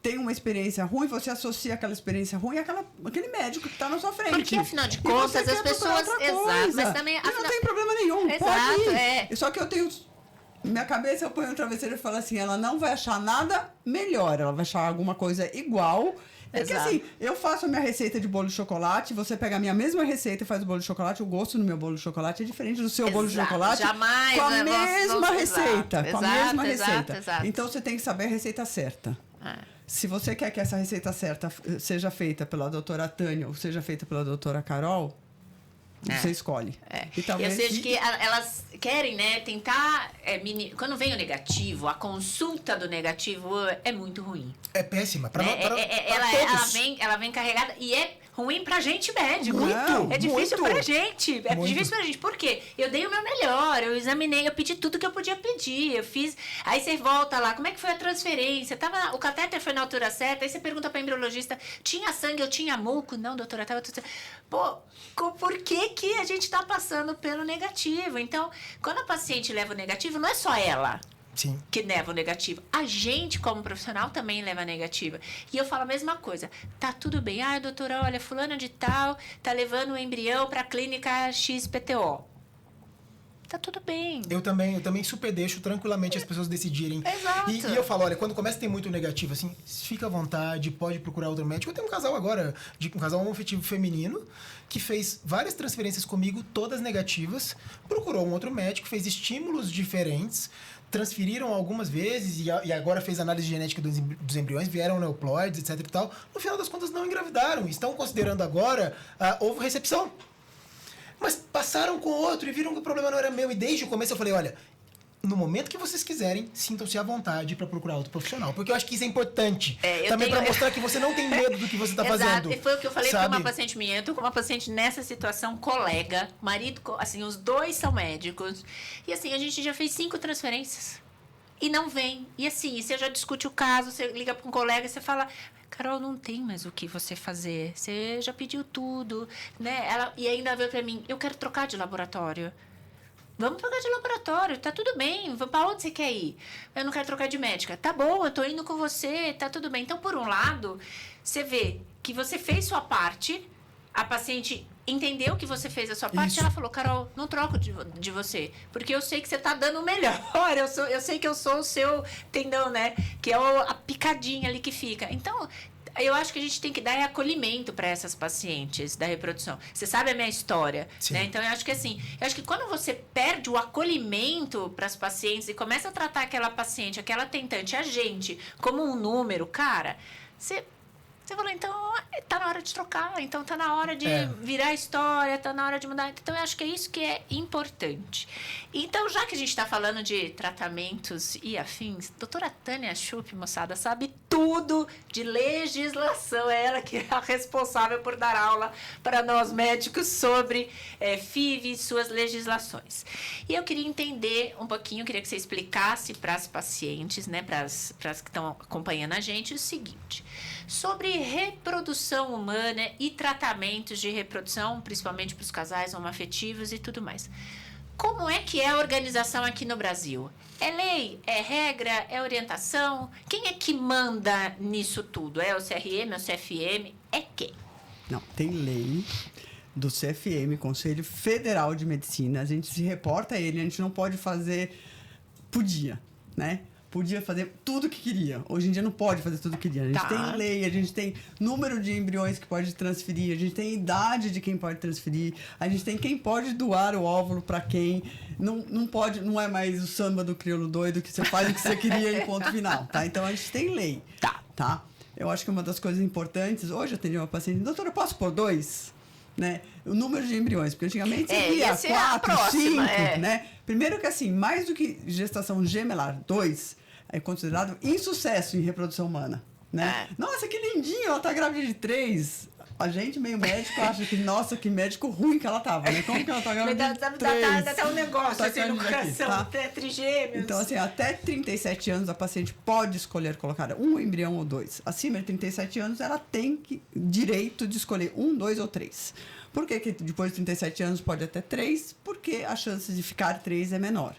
C: tem uma experiência ruim, você associa aquela experiência ruim àquele médico que está na sua frente.
A: Porque afinal de contas as pessoas. Exato, mas também.
C: Não tem problema nenhum.
A: Exato,
C: pode ir. Só que eu tenho. Minha cabeça, eu ponho no travesseiro e falo assim, ela não vai achar nada melhor, ela vai achar alguma coisa igual É que assim, eu faço a minha receita de bolo de chocolate, você pega a minha mesma receita e faz o bolo de chocolate, o gosto do meu bolo de chocolate é diferente do seu bolo de chocolate.
A: Jamais,
C: com a mesma receita.
A: Exato,
C: com a mesma receita.
A: Exato.
C: Então você tem que saber a receita certa. Se você quer que essa receita certa seja feita pela doutora Tânia ou seja feita pela doutora Carol, você escolhe.
A: E talvez eu sei que elas querem, né, tentar... quando vem o negativo, a consulta do negativo é muito ruim.
B: É péssima.
A: Ela vem carregada e é ruim pra gente médico.
B: Muito,
A: é difícil
B: muito.
A: pra gente. É difícil pra gente. Por quê? Eu dei o meu melhor, eu examinei, eu pedi tudo que eu podia pedir. Eu fiz. Aí você volta lá, como é que foi a transferência? O catéter foi na altura certa, aí você pergunta pra embriologista, tinha sangue, eu tinha muco? Não, doutora, tava tudo certo. Pô, por que a gente tá passando pelo negativo? Então, quando a paciente leva o negativo, não é só ela.
B: Sim.
A: Que leva o negativo. A gente, como profissional, também leva a negativa. E eu falo a mesma coisa. Tá tudo bem. Doutora, olha, fulana de tal tá levando o embrião pra clínica XPTO. Tá tudo bem.
B: Eu também super deixo tranquilamente as pessoas decidirem.
A: Exato.
B: E eu falo, olha, quando começa a ter muito negativo, assim, fica à vontade, pode procurar outro médico. Eu tenho um casal agora, um casal homoafetivo feminino, que fez várias transferências comigo, todas negativas, procurou um outro médico, fez estímulos diferentes, transferiram algumas vezes e agora fez análise genética dos embriões, vieram neuploides, etc e tal. No final das contas, não engravidaram. Estão considerando agora a ovo-recepção. Mas passaram com outro e viram que o problema não era meu. E desde o começo eu falei, olha, no momento que vocês quiserem, sintam-se à vontade para procurar outro profissional. Porque eu acho que isso é importante. Também para mostrar que você não tem medo do que você está fazendo.
A: E foi o que eu falei para uma paciente minha. Eu tô com uma paciente nessa situação, colega, marido, assim, os dois são médicos. E assim, a gente já fez 5 transferências. E não vem. E assim, você já discute o caso, você liga para um colega e você fala... Carol, não tem mais o que você fazer. Você já pediu tudo, né? E ainda veio para mim, eu quero trocar de laboratório. Vamos trocar de laboratório, tá tudo bem. Para onde você quer ir? Eu não quero trocar de médica. Tá bom, eu tô indo com você, tá tudo bem. Então, por um lado, você vê que você fez sua parte, a paciente entendeu que você fez a sua parte,
B: Isso.
A: Ela falou, Carol, não troco de você, porque eu sei que você tá dando o melhor. Eu sei que eu sou o seu tendão, né? Que é a picadinha ali que fica. Então, eu acho que a gente tem que dar acolhimento para essas pacientes da reprodução. Você sabe a minha história, né? Então, eu acho que assim, quando você perde o acolhimento para as pacientes e começa a tratar aquela paciente, aquela tentante, a gente, como um número, cara, você falou, então, tá na hora de trocar, então tá na hora de virar a história, tá na hora de mudar. Então, eu acho que é isso que é importante. Então, já que a gente tá falando de tratamentos e afins, doutora Tânia Schupp, moçada, sabe tudo de legislação. É ela que é a responsável por dar aula para nós médicos sobre FIV e suas legislações. E eu queria entender um pouquinho, queria que você explicasse para as pacientes, né, para as que estão acompanhando a gente, o seguinte... Sobre reprodução humana e tratamentos de reprodução, principalmente para os casais homoafetivos e tudo mais. Como é que é a organização aqui no Brasil? É lei? É regra? É orientação? Quem é que manda nisso tudo? É o CRM? É o CFM? É quem?
C: Não, tem lei do CFM, Conselho Federal de Medicina. A gente se reporta a ele, a gente não pode fazer... Podia, né? Podia fazer tudo que queria. Hoje em dia não pode fazer tudo que queria. A gente tem lei, a gente tem número de embriões que pode transferir, a gente tem idade de quem pode transferir, a gente tem quem pode doar o óvulo para quem. Não pode, não é mais o samba do crioulo doido que você faz o que você queria em ponto final, tá? Então a gente tem lei. Tá? Eu acho que uma das coisas importantes, hoje eu atendi uma paciente, doutora, eu posso pôr 2? Né? O número de embriões, porque antigamente você via 4, 5, né? Primeiro que assim, mais do que gestação gemelar, 2 é considerado insucesso em reprodução humana, né? Nossa, que lindinho, ela tá grávida de 3. A gente, meio médico, acha que, nossa, que médico ruim que ela tava, né? Como que ela tá grávida de 3?
A: Dá até um negócio assim no coração, até trigêmeos.
C: Então, assim, até 37 anos a paciente pode escolher colocar um embrião ou 2. Acima de 37 anos, ela tem direito de escolher 1, 2 ou 3. Por que depois de 37 anos pode até 3? Porque a chance de ficar 3 é menor.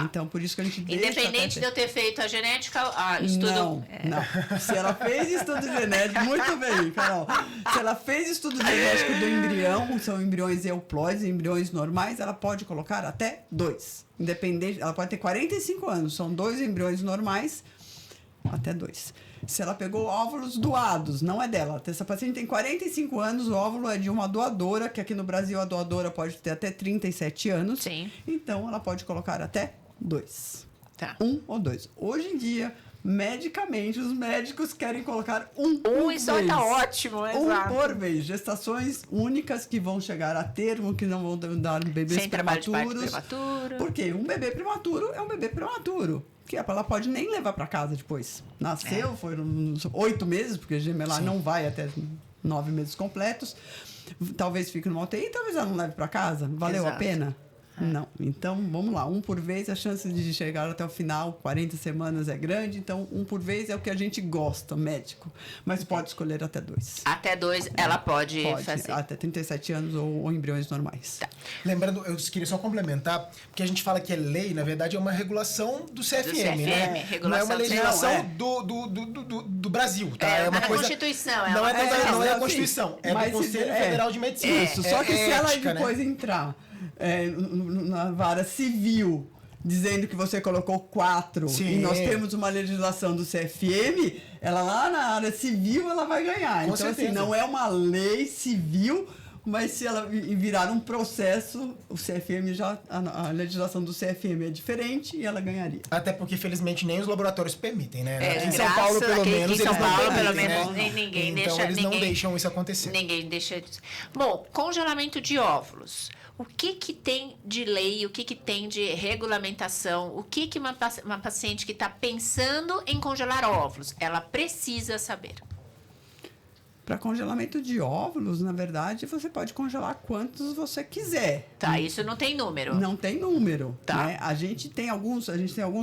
C: Então, por isso que a gente deixa...
A: Independente de eu ter feito a genética, estudo...
C: Não. Se ela fez estudo genético, muito bem, Carol. Se ela fez estudo genético do embrião, são embriões euploides, embriões normais, ela pode colocar até 2. Independente, ela pode ter 45 anos, são 2 embriões normais, até 2. se ela pegou óvulos doados, não é dela. Essa paciente tem 45 anos, o óvulo é de uma doadora, que aqui no Brasil a doadora pode ter até 37 anos.
A: Sim.
C: Então, ela pode colocar até 2.
A: Tá.
C: 1 ou 2. Hoje em dia, medicamente, os médicos querem colocar um
A: Um e só
C: vez.
A: tá ótimo, exato.
C: Por vez. Gestações únicas que vão chegar a termo, que não vão dar bebês
A: Sem trabalho de parto
C: prematuros.
A: prematuro.
C: Porque um bebê prematuro é um bebê prematuro. Que ela pode nem levar para casa depois. Nasceu, foram uns 8 meses, porque gemelar não vai até 9 meses completos. Talvez fique numa UTI, talvez ela não leve para casa. Valeu
A: Exato.
C: a pena? Não. Então, vamos lá. Um por vez, a chance de chegar até o final, 40 semanas é grande. Então, um por vez é o que a gente gosta, médico. Mas pode escolher até 2.
A: Até 2 ela pode fazer.
C: Até 37 anos ou embriões normais.
A: Tá.
B: Lembrando, eu queria só complementar, porque a gente fala que é lei, na verdade é uma regulação do CFM, né?
A: regulação
B: não é uma
A: do
B: legislação
A: CFM.
B: do Brasil, tá?
A: É
B: uma
A: da
B: coisa...
A: Constituição.
B: Não é a
C: assim,
B: Constituição, é do
C: mas
B: Conselho Federal de Medicina.
C: Isso, só que se ela
B: ética,
C: depois
B: né?
C: entrar na vara civil, dizendo que você colocou 4
B: Sim.
C: e nós temos uma legislação do CFM, ela lá na área civil ela vai ganhar.
B: Com
C: então,
B: certeza.
C: assim, não é uma lei civil, mas se ela virar um processo, o CFM a legislação do CFM é diferente e ela ganharia.
B: Até porque, felizmente, nem os laboratórios permitem, né?
A: É,
B: Aqui em São
A: graças
B: Paulo, pelo
A: aqui
B: menos,
A: em São
B: eles não
A: Paulo, pelo
B: permitem,
A: menos,
B: né?
A: ninguém
B: então,
A: deixa...
B: eles não deixam isso acontecer.
A: Ninguém deixa... Bom, congelamento de óvulos. O que tem de lei, o que tem de regulamentação, o que uma paciente que está pensando em congelar óvulos, ela precisa saber?
C: Para congelamento de óvulos, na verdade, você pode congelar quantos você quiser.
A: Tá, isso não tem número.
C: Não tem número.
A: Tá.
C: Né? A gente tem alguns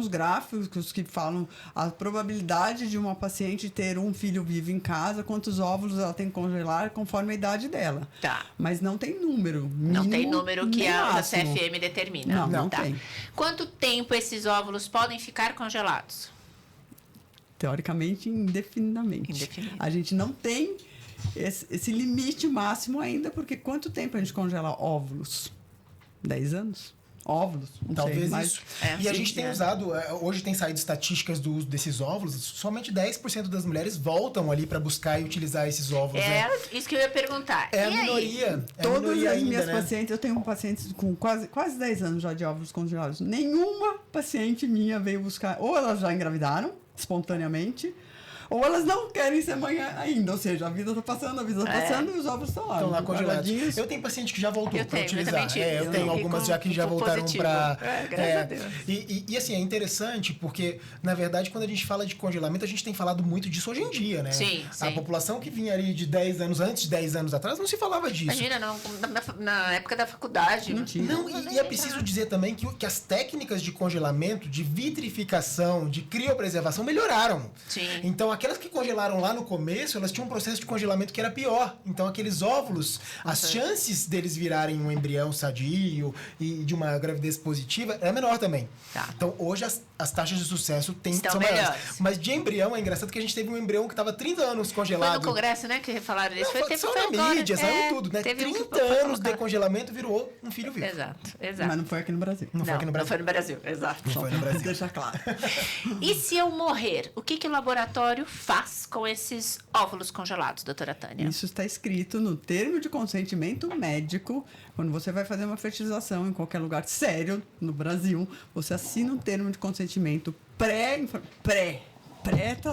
C: gráficos que falam a probabilidade de uma paciente ter um filho vivo em casa, quantos óvulos ela tem que congelar conforme a idade dela.
A: Tá.
C: Mas não tem número.
A: Não tem
C: mínimo,
A: número que
C: nem
A: a
C: máximo.
A: CFM determina.
C: Não
A: tá.
C: tem.
A: Quanto tempo esses óvulos podem ficar congelados?
C: Teoricamente, indefinidamente.
A: Indefinidamente.
C: A gente não tem esse limite máximo ainda, porque quanto tempo a gente congela óvulos? 10 anos? Óvulos? Não
B: Talvez
C: sei, mas...
B: isso. E a gente tem
A: é.
B: usado, hoje tem saído estatísticas do uso desses óvulos, somente 10% das mulheres voltam ali para buscar e utilizar esses óvulos.
A: É
B: né?
A: isso que eu ia perguntar.
B: É a
A: E aí?
B: minoria.
C: Todas as minhas
B: né?
C: pacientes, eu tenho pacientes com quase 10 anos já de óvulos congelados. Nenhuma paciente minha veio buscar, ou elas já engravidaram espontaneamente, ou elas não querem ser mãe ainda. Ou seja, a vida tá passando e os óvulos estão lá.
B: Estão lá congelados.
C: guardadinhos.
B: Eu tenho paciente que já voltou para
A: Eu
B: utilizar.
A: também tive.
B: Eu tenho
A: Eu
B: algumas
A: fico
B: já que já
A: com
B: voltaram
A: positivo.
B: para.
A: Graças a Deus.
B: E assim, é interessante porque, na verdade, quando a gente fala de congelamento, a gente tem falado muito disso hoje em dia, né?
A: Sim,
B: A
A: sim.
B: população que vinha ali de 10 anos, antes de 10 anos atrás, não se falava disso.
A: Imagina, na época da faculdade.
C: Não tinha.
B: Não, e é preciso dizer também que as técnicas de congelamento, de vitrificação, de criopreservação melhoraram.
A: Sim.
B: Então, aquelas que congelaram lá no começo, elas tinham um processo de congelamento que era pior. Então, aqueles óvulos, as chances deles virarem um embrião sadio e de uma gravidez positiva é menor também.
A: Tá.
B: Então, hoje as taxas de sucesso
A: Estão
B: são
A: melhores.
B: maiores. Mas de embrião, é engraçado que a gente teve um embrião que estava 30 anos
A: Foi
B: congelado.
A: no congresso, né, que falaram isso.
B: Não, saiu na
A: agora.
B: mídia, saiu tudo, né?
A: Teve um que
B: 30
A: foi
B: anos de
A: colocar.
B: congelamento virou um filho vivo.
A: Exato.
C: Mas não foi aqui no Brasil.
B: Não foi aqui no Brasil.
A: Não foi no Brasil, exato.
B: Não foi no Brasil.
C: Deixar claro.
A: E se eu morrer, o que o laboratório faz com esses óvulos congelados, doutora Tânia?
C: Isso está escrito no termo de consentimento médico. Quando você vai fazer uma fertilização em qualquer lugar sério no Brasil, você assina um termo de consentimento pré-tratamento.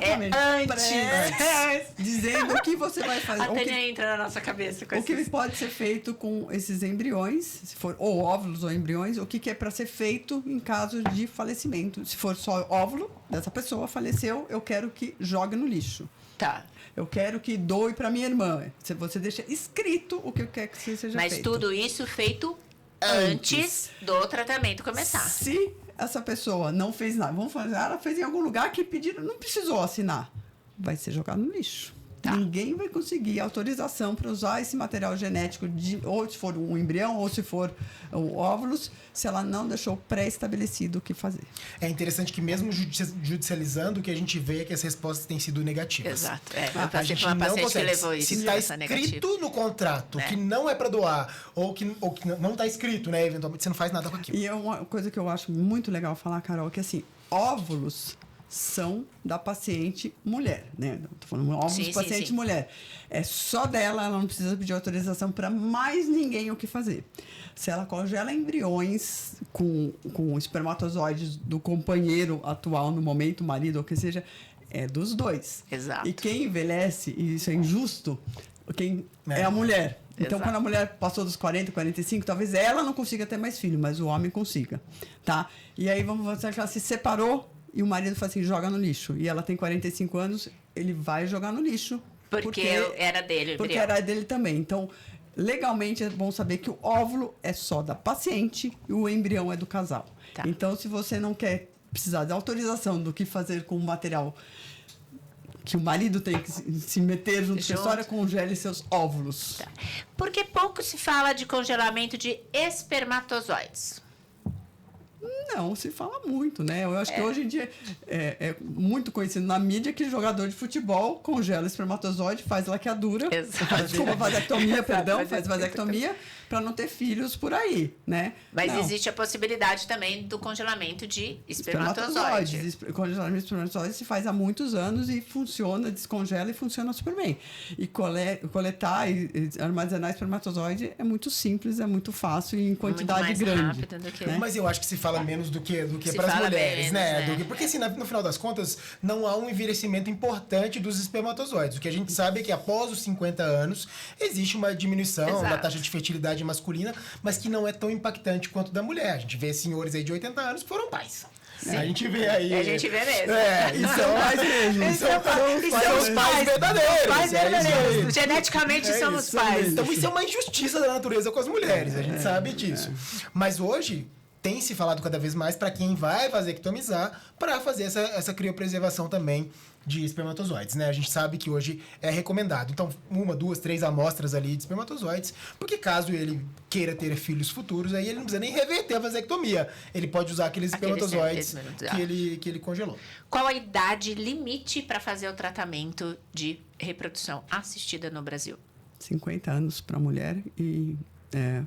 A: É antes.
C: Dizendo o que você vai fazer.
A: A Tânia entra na nossa cabeça com
C: O que
A: esses...
C: pode ser feito com esses embriões, se for ou óvulos ou embriões, o que é para ser feito em caso de falecimento. Se for só óvulo dessa pessoa faleceu, eu quero que jogue no lixo.
A: Tá.
C: Eu quero que doe para minha irmã. Você deixa escrito o que quer que seja
A: Mas
C: feito.
A: tudo isso feito antes do tratamento começar.
C: Se essa pessoa não fez nada, vamos fazer, ela fez em algum lugar que pediram, não precisou assinar, vai ser jogado no lixo.
A: Tá.
C: Ninguém vai conseguir autorização para usar esse material genético, ou se for um embrião, ou se for óvulos, se ela não deixou pré-estabelecido o que fazer.
B: É interessante que mesmo judicializando, o que a gente vê é que as respostas têm sido negativas.
A: Exato. É, eu
B: A
A: passei
B: gente
A: por uma
B: não
A: paciente que
B: consegue.
A: levou isso,
B: Se está
A: essa negativa.
B: escrito no contrato que não é para doar, ou que não está escrito, né? Eventualmente você não faz nada com aquilo.
C: E é uma coisa que eu acho muito legal falar, Carol, que assim, óvulos são da paciente mulher, né? Tô falando óvulos paciente
A: sim.
C: mulher. É só dela, ela não precisa pedir autorização para mais ninguém o que fazer. Se ela congela embriões com espermatozoides do companheiro atual no momento, marido ou que seja, é dos dois.
A: Exato.
C: E quem envelhece, e isso é injusto, quem é a mulher. Então, quando a mulher passou dos 40, 45, talvez ela não consiga ter mais filho, mas o homem consiga, tá? E aí, vamos dizer que ela se separou e o marido fala assim, joga no lixo. E ela tem 45 anos, ele vai jogar no lixo.
A: Porque era dele.
C: Porque era dele também. Então, legalmente, é bom saber que o óvulo é só da paciente e o embrião é do casal.
A: Tá.
C: Então, se você não quer precisar de autorização do que fazer com o material que o marido tem que se meter junto com a história, congele seus óvulos.
A: Tá. Porque pouco se fala de congelamento de espermatozoides.
C: Não, se fala muito, né? Eu acho que hoje em dia é muito conhecido na mídia que jogador de futebol congela espermatozoide, faz laqueadura, desculpa, vasectomia, perdão, faz vasectomia para não ter filhos por aí, né?
A: Mas
C: não.
A: Existe a possibilidade também do congelamento de espermatozoide.
C: Congelamento de espermatozoide se faz há muitos anos e funciona, descongela e funciona super bem. E coletar e armazenar espermatozoide é muito simples, é muito fácil e em quantidade
A: muito mais
C: grande.
A: rápido do que...
C: Né?
B: Mas eu acho que se fala menos do que para as mulheres,
A: menos,
B: né? Porque assim, no final das contas, não há um envelhecimento importante dos espermatozoides. O que a gente sabe é que após os 50 anos, existe uma diminuição da taxa de fertilidade masculina, mas que não é tão impactante quanto da mulher. A gente vê senhores aí de 80 anos que foram pais.
A: Sim.
B: A gente vê aí...
A: A gente vê mesmo.
C: E são pais mesmo.
B: São os pais verdadeiros.
A: Pais verdadeiros. Geneticamente somos pais.
B: Então isso é uma injustiça da natureza com as mulheres. A gente sabe disso. Mas hoje... tem se falado cada vez mais para quem vai vasectomizar para fazer essa criopreservação também de espermatozoides, né? A gente sabe que hoje é recomendado. Então, 1, 2, 3 amostras ali de espermatozoides, porque caso ele queira ter filhos futuros, aí ele não precisa nem reverter a vasectomia. Ele pode usar aqueles espermatozoides que ele congelou.
A: Qual a idade limite para fazer o tratamento de reprodução assistida no Brasil?
C: 50 anos para mulher e...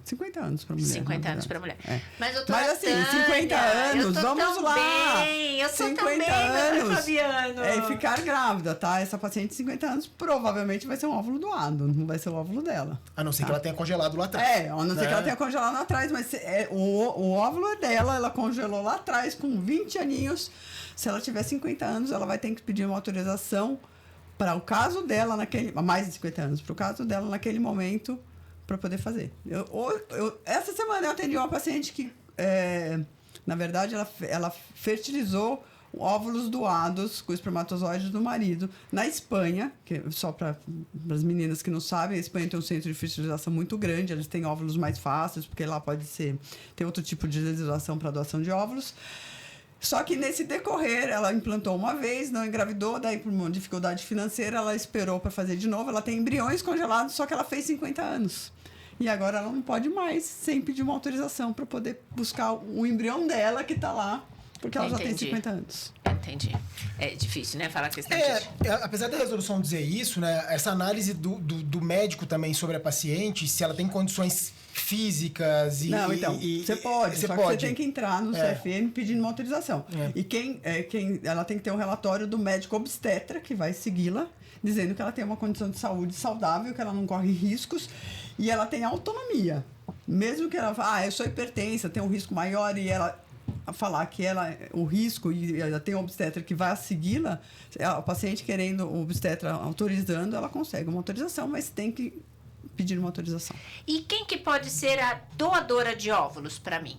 C: 50 anos para mulher.
A: 50 anos para mulher.
C: Mas assim, 50 anos, vamos lá!
A: Eu tô
C: 50
A: também,
C: anos.
A: Fabiano.
C: E ficar grávida, tá? Essa paciente de 50 anos provavelmente vai ser um óvulo doado, não vai ser o óvulo dela.
B: A não ser que ela tenha congelado lá atrás.
C: A não ser que ela tenha congelado lá atrás, mas o óvulo é dela, ela congelou lá atrás com 20 aninhos. Se ela tiver 50 anos, ela vai ter que pedir uma autorização para o caso dela mais de 50 anos, para o caso dela naquele momento, para poder fazer. Essa semana eu atendi uma paciente que, na verdade, ela fertilizou óvulos doados com espermatozoides do marido na Espanha, que só para as meninas que não sabem, a Espanha tem um centro de fertilização muito grande, eles têm óvulos mais fáceis, porque lá tem outro tipo de legislação para doação de óvulos. Só que nesse decorrer, ela implantou uma vez, não engravidou, daí por uma dificuldade financeira, ela esperou para fazer de novo. Ela tem embriões congelados, só que ela fez 50 anos. E agora ela não pode mais, sem pedir uma autorização para poder buscar o embrião dela que está lá, porque ela já tem 50 anos.
A: Entendi. É difícil, né? Falar questão
B: apesar da resolução dizer isso, né? Essa análise do médico também sobre a paciente, se ela tem condições físicas e...
C: Não, então, você pode, só que você tem que entrar no CFM pedindo uma autorização. E ela tem que ter um relatório do médico obstetra, que vai segui-la, dizendo que ela tem uma condição de saúde saudável, que ela não corre riscos, e ela tem autonomia. Mesmo que ela fale, eu sou hipertensa, tenho um risco maior, e ela falar que o risco, e ela tem um obstetra que vai segui-la, o paciente querendo o obstetra autorizando, ela consegue uma autorização, mas tem que pedir uma autorização.
A: E quem que pode ser a doadora de óvulos para mim?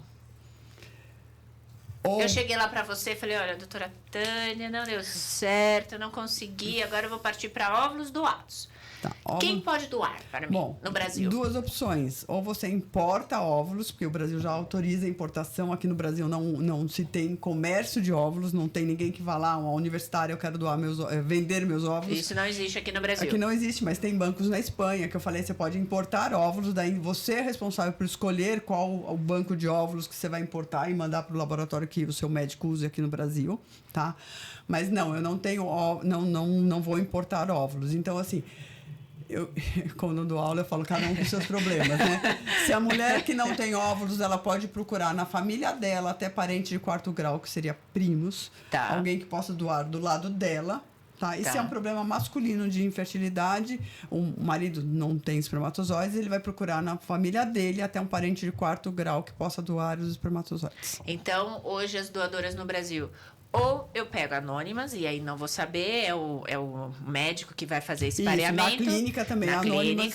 A: Eu cheguei lá para você e falei, olha, doutora Tânia, não deu certo, eu não consegui, agora eu vou partir para óvulos doados.
C: Tá,
A: quem pode doar para mim no Brasil? 2
C: opções. Ou você importa óvulos, porque o Brasil já autoriza a importação. Aqui no Brasil não se tem comércio de óvulos, não tem ninguém que vá lá, uma universitária, eu quero vender meus óvulos.
A: Isso não existe aqui no Brasil.
C: Aqui não existe, mas tem bancos na Espanha, que eu falei, você pode importar óvulos, daí você é responsável por escolher qual o banco de óvulos que você vai importar e mandar para o laboratório que o seu médico use aqui no Brasil, tá? Mas não, eu não tenho, não vou importar óvulos. Então, assim... quando eu dou aula, eu falo cada um com seus problemas, né? Se a mulher que não tem óvulos, ela pode procurar na família dela, até parente de 4º grau, que seria primos, alguém que possa doar do lado dela. Tá? E se é um problema masculino de infertilidade, o marido não tem espermatozoides, ele vai procurar na família dele até um parente de 4º grau que possa doar os espermatozoides.
A: Então, hoje as doadoras no Brasil, ou eu pego anônimas, e aí não vou saber, é o médico que vai fazer esse pareamento.
C: Na clínica também, anônimas.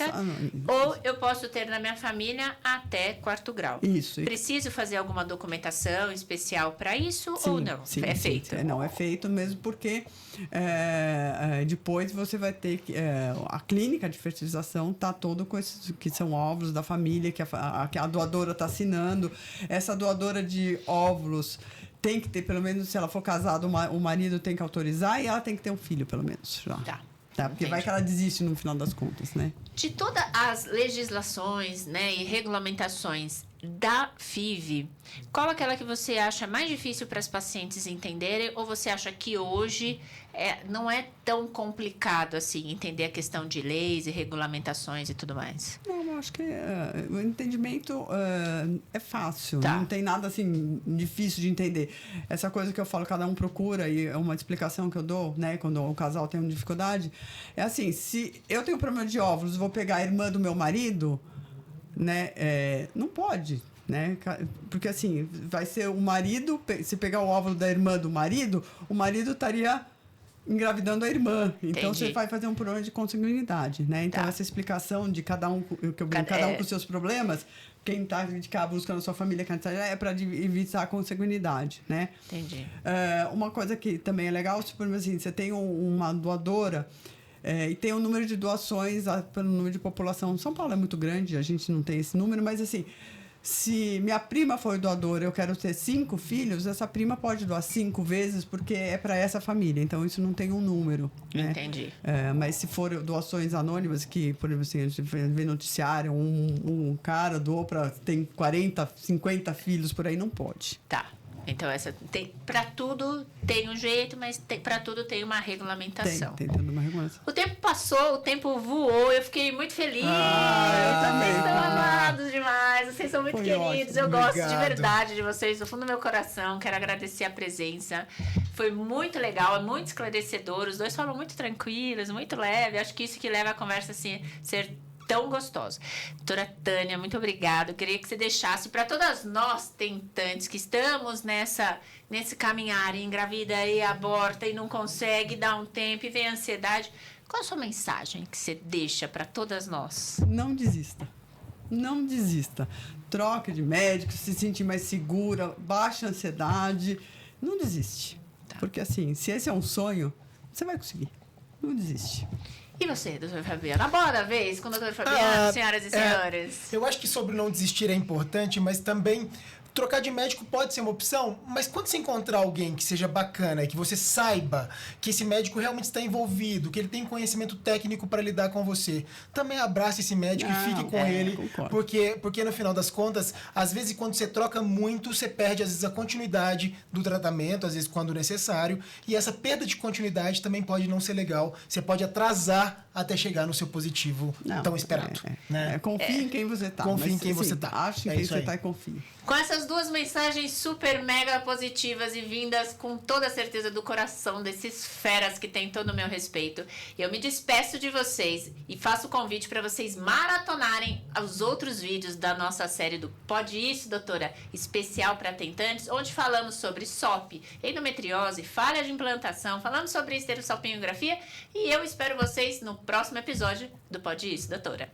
A: Ou eu posso ter na minha família até 4º grau.
C: Isso.
A: Preciso fazer alguma documentação especial para isso ou não?
C: Sim,
A: é feito?
C: Sim. Não, é feito mesmo porque depois você vai ter que... a clínica de fertilização está todo com esses que são óvulos da família, que a doadora está assinando. Essa doadora de óvulos tem que ter, pelo menos, se ela for casada, o marido tem que autorizar e ela tem que ter um filho, pelo menos. Já.
A: Tá.
C: Porque vai que ela desiste no final das contas, né?
A: De todas as legislações, né, e regulamentações da FIV, qual aquela que você acha mais difícil para as pacientes entenderem, ou você acha que hoje não é tão complicado assim entender a questão de leis e regulamentações e tudo mais?
C: Não, eu acho que o entendimento é fácil,
A: Tá.
C: Não tem nada assim difícil de entender. Essa coisa que eu falo, cada um procura, e é uma explicação que eu dou, né, quando o casal tem uma dificuldade, é assim, se eu tenho problema de óvulos, vou pegar a irmã do meu marido, né, não pode, né, porque assim, vai ser o marido, se pegar o óvulo da irmã do marido, o marido estaria engravidando a irmã. Então,
A: Entendi.
C: você vai fazer um problema de consanguinidade, né? Então,
A: Tá.
C: essa explicação de cada um com os seus problemas, quem está de cá buscando a sua família é para evitar a consanguinidade, né?
A: Entendi.
C: Uma coisa que também é legal, por exemplo, assim, você tem uma doadora e tem um número de doações pelo número de população. São Paulo é muito grande, a gente não tem esse número, mas assim, se minha prima for doadora, eu quero ter 5 filhos, essa prima pode doar 5 vezes porque é para essa família. Então, isso não tem um número, né?
A: Entendi.
C: Mas se for doações anônimas, que, por exemplo, assim, a gente vê noticiário, um cara doou tem 40, 50 filhos, por aí não pode.
A: Tá. Então, para tudo tem um jeito, mas para tudo tem uma regulamentação.
C: Tem toda uma regulação.
A: O tempo passou, o tempo voou, eu fiquei muito feliz.
C: Eu também.
A: Vocês são amados demais, vocês são muito
C: Foi
A: queridos.
C: ótimo.
A: Eu gosto de
B: Obrigado.
A: verdade de vocês, do fundo do meu coração. Quero agradecer a presença. Foi muito legal, é muito esclarecedor. Os dois falam muito tranquilos, muito leve. Acho que isso que leva a conversa assim, ser tão gostosa. Doutora Tânia, muito obrigada. Eu queria que você deixasse para todas nós tentantes que estamos nesse caminhar, engravida e aborta e não consegue, dá um tempo e vem a ansiedade. Qual a sua mensagem que você deixa para todas nós?
C: Não desista. Não desista. Troque de médico, se sentir mais segura, baixa a ansiedade. Não desiste.
A: Tá.
C: Porque assim, se esse é um sonho, você vai conseguir. Não desiste.
A: E você, doutora Fabiana? A bola da vez com o doutor Fabiano, senhoras e senhores.
B: Eu acho que sobre não desistir é importante, mas também trocar de médico pode ser uma opção, mas quando você encontrar alguém que seja bacana e que você saiba que esse médico realmente está envolvido, que ele tem conhecimento técnico para lidar com você, também abrace esse médico e fique com ele,
C: concordo.
B: porque no final das contas, às vezes quando você troca muito, você perde às vezes a continuidade do tratamento, às vezes quando necessário, e essa perda de continuidade também pode não ser legal, você pode atrasar até chegar no seu positivo tão esperado. Né?
C: Confie em quem você tá.
B: Confie em quem você tá.
C: Ache em
B: É
C: quem
B: isso
C: você
B: aí.
C: tá e confie.
A: Com essas duas mensagens super mega positivas e vindas com toda a certeza do coração desses feras que tem todo o meu respeito, eu me despeço de vocês e faço o convite para vocês maratonarem os outros vídeos da nossa série do Pode Isso, Doutora, especial para tentantes, onde falamos sobre SOP, endometriose, falha de implantação, falamos sobre esterossalpingografia e eu espero vocês no próximo episódio do Pode Isso, Doutora.